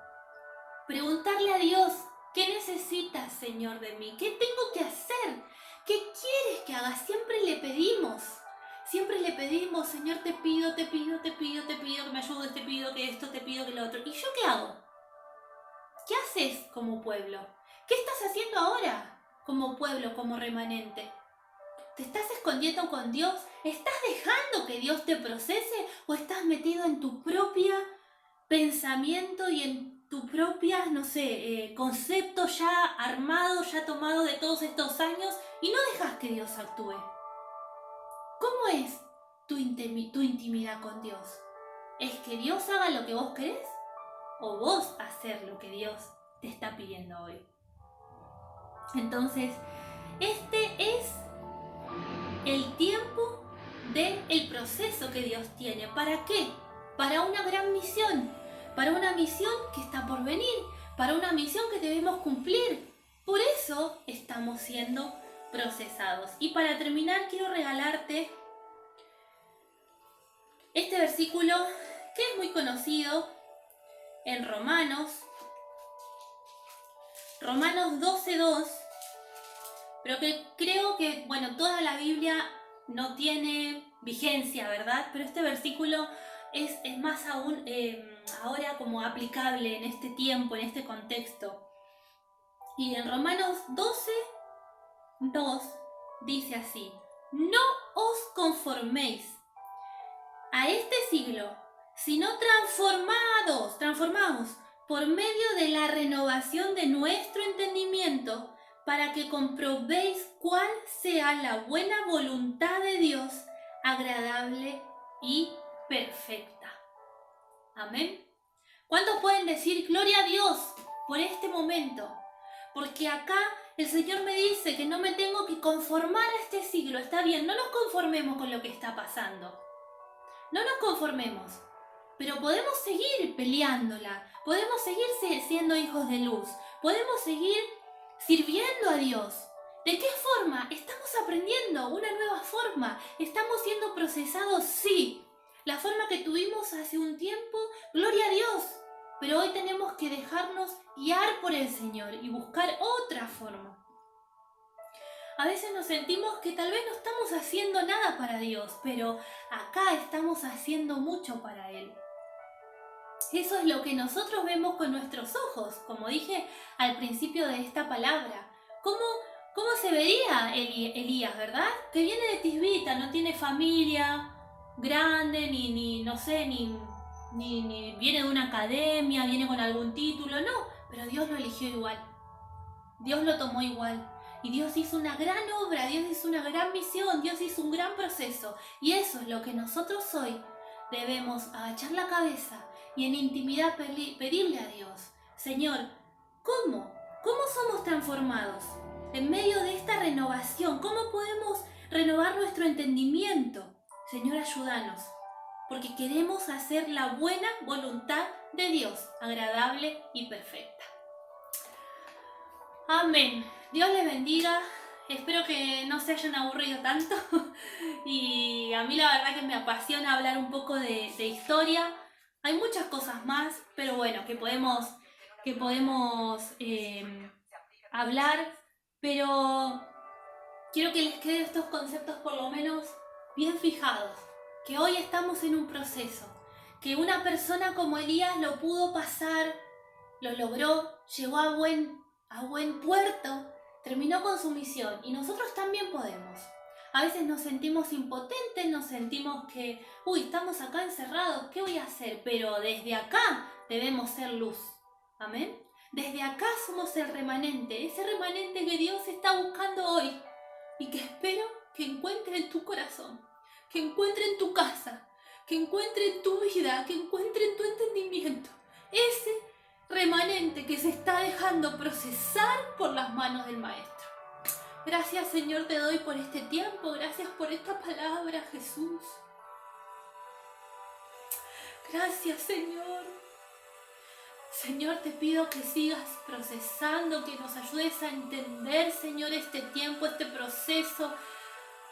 Preguntarle a Dios, ¿qué necesitas, Señor, de mí? ¿Qué tengo que hacer? ¿Qué quieres que haga? Siempre le pedimos. Siempre le pedimos, Señor, te pido que me ayudes, te pido que esto, te pido que lo otro. ¿Y yo qué hago? ¿Qué haces como pueblo? ¿Qué estás haciendo ahora como pueblo, como remanente? ¿Te estás escondiendo con Dios? ¿Estás dejando que Dios te procese o estás metido en tu propia pensamiento y en tu propia, no sé, concepto ya armado, ya tomado de todos estos años y no dejas que Dios actúe? ¿Cómo es tu intimidad con Dios? ¿Es que Dios haga lo que vos querés? ¿O vos hacer lo que Dios te está pidiendo hoy? Entonces, este es el tiempo del proceso que Dios tiene. ¿Para qué? Para una gran misión. Para una misión que está por venir. Para una misión que debemos cumplir. Por eso estamos siendo procesados. Y para terminar, quiero regalarte este versículo que es muy conocido en Romanos 12:2, pero que creo que, bueno, toda la Biblia no tiene vigencia, ¿verdad? Pero este versículo es más aún ahora como aplicable en este tiempo, en este contexto. Y en Romanos 12:2 dice así: no os conforméis a este siglo, sino transformados por medio de la renovación de nuestro entendimiento, para que comprobéis cuál sea la buena voluntad de Dios, agradable y perfecta. Amén. ¿Cuántos pueden decir gloria a Dios por este momento? Porque acá el Señor me dice que no me tengo que conformar a este siglo. Está bien, no nos conformemos con lo que está pasando. No nos conformemos, pero podemos seguir peleándola, podemos seguir siendo hijos de luz, podemos seguir sirviendo a Dios. ¿De qué forma? Estamos aprendiendo una nueva forma, estamos siendo procesados, sí. La forma que tuvimos hace un tiempo, gloria a Dios, pero hoy tenemos que dejarnos guiar por el Señor y buscar otra forma. A veces nos sentimos que tal vez no estamos haciendo nada para Dios, pero acá estamos haciendo mucho para Él. Eso es lo que nosotros vemos con nuestros ojos, como dije al principio de esta palabra. ¿Cómo se vería Elías, verdad? Que viene de Tisbita, no tiene familia grande, ni viene de una academia, viene con algún título, no, pero Dios lo eligió igual. Dios lo tomó igual. Y Dios hizo una gran obra, Dios hizo una gran misión, Dios hizo un gran proceso. Y eso es lo que nosotros hoy debemos agachar la cabeza y en intimidad pedirle a Dios: Señor, ¿cómo somos transformados? En medio de esta renovación, ¿cómo podemos renovar nuestro entendimiento? Señor, ayúdanos, porque queremos hacer la buena voluntad de Dios, agradable y perfecta. Amén. Dios les bendiga. Espero que no se hayan aburrido tanto. Y a mí la verdad que me apasiona hablar un poco de historia. Hay muchas cosas más, pero bueno, que podemos hablar. Pero quiero que les queden estos conceptos por lo menos bien fijados. Que hoy estamos en un proceso. Que una persona como Elías lo pudo pasar, lo logró, llegó a buen puerto, terminó con su misión, y nosotros también podemos. A veces nos sentimos impotentes, nos sentimos que, estamos acá encerrados, ¿qué voy a hacer? Pero desde acá debemos ser luz. Amén. Desde acá somos el remanente, ese remanente que Dios está buscando hoy y que espero que encuentre en tu corazón, que encuentre en tu casa, que encuentre en tu vida, que encuentre en tu entendimiento. Ese remanente que se está dejando procesar por las manos del Maestro. Gracias, Señor, te doy por este tiempo, gracias por esta palabra, Jesús. Gracias, Señor. Señor, te pido que sigas procesando, que nos ayudes a entender, Señor, este tiempo, este proceso.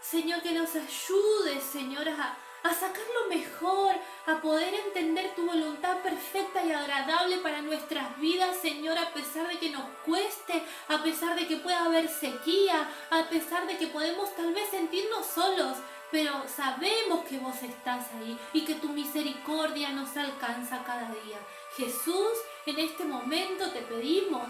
Señor, que nos ayudes, Señor, a sacar lo mejor, a poder entender tu voluntad perfecta y agradable para nuestras vidas, Señor, a pesar de que nos cueste, a pesar de que pueda haber sequía, a pesar de que podemos tal vez sentirnos solos, pero sabemos que vos estás ahí y que tu misericordia nos alcanza cada día. Jesús, en este momento te pedimos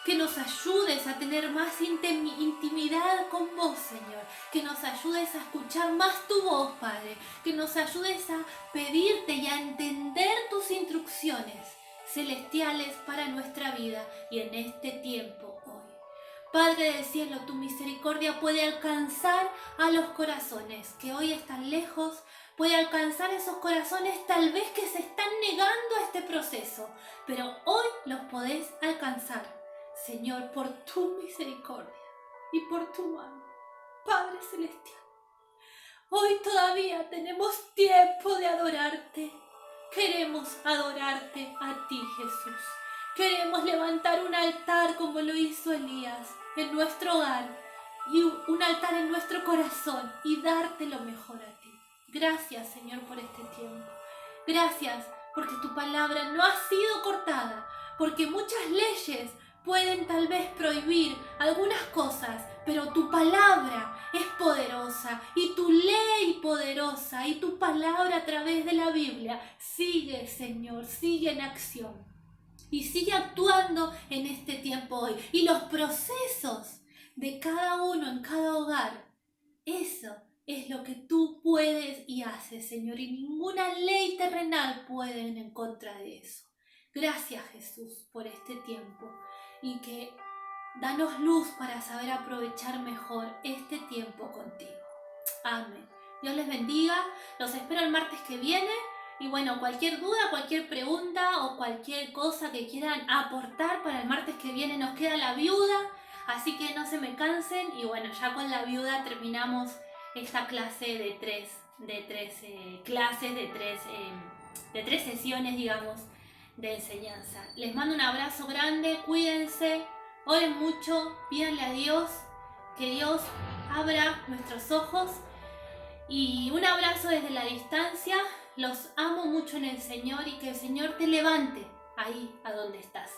que nos ayudes a tener más intimidad con vos, Señor. Que nos ayudes a escuchar más tu voz, Padre. Que nos ayudes a pedirte y a entender tus instrucciones celestiales para nuestra vida y en este tiempo hoy. Padre del cielo, tu misericordia puede alcanzar a los corazones que hoy están lejos, puede alcanzar esos corazones tal vez que se están negando a este proceso, pero hoy los podés alcanzar. Señor, por tu misericordia y por tu mano, Padre Celestial. Hoy todavía tenemos tiempo de adorarte. Queremos adorarte a ti, Jesús. Queremos levantar un altar como lo hizo Elías en nuestro hogar y un altar en nuestro corazón y darte lo mejor a ti. Gracias, Señor, por este tiempo. Gracias porque tu palabra no ha sido cortada, porque muchas leyes pueden tal vez prohibir algunas cosas, pero tu palabra es poderosa y tu ley poderosa y tu palabra a través de la Biblia sigue, Señor, sigue en acción y sigue actuando en este tiempo hoy. Y los procesos de cada uno en cada hogar, eso es lo que tú puedes y haces, Señor, y ninguna ley terrenal puede ir en contra de eso. Gracias, Jesús, por este tiempo y que danos luz para saber aprovechar mejor este tiempo contigo. Amén. Dios les bendiga. Los espero el martes que viene. Y bueno, cualquier duda, cualquier pregunta o cualquier cosa que quieran aportar para el martes que viene, nos queda la viuda. Así que no se me cansen. Y bueno, ya con la viuda terminamos esta clase de tres clases, de tres sesiones, digamos, de enseñanza. Les mando un abrazo grande, cuídense, oren mucho, pídanle a Dios que Dios abra nuestros ojos y un abrazo desde la distancia. Los amo mucho en el Señor y que el Señor te levante ahí a donde estás.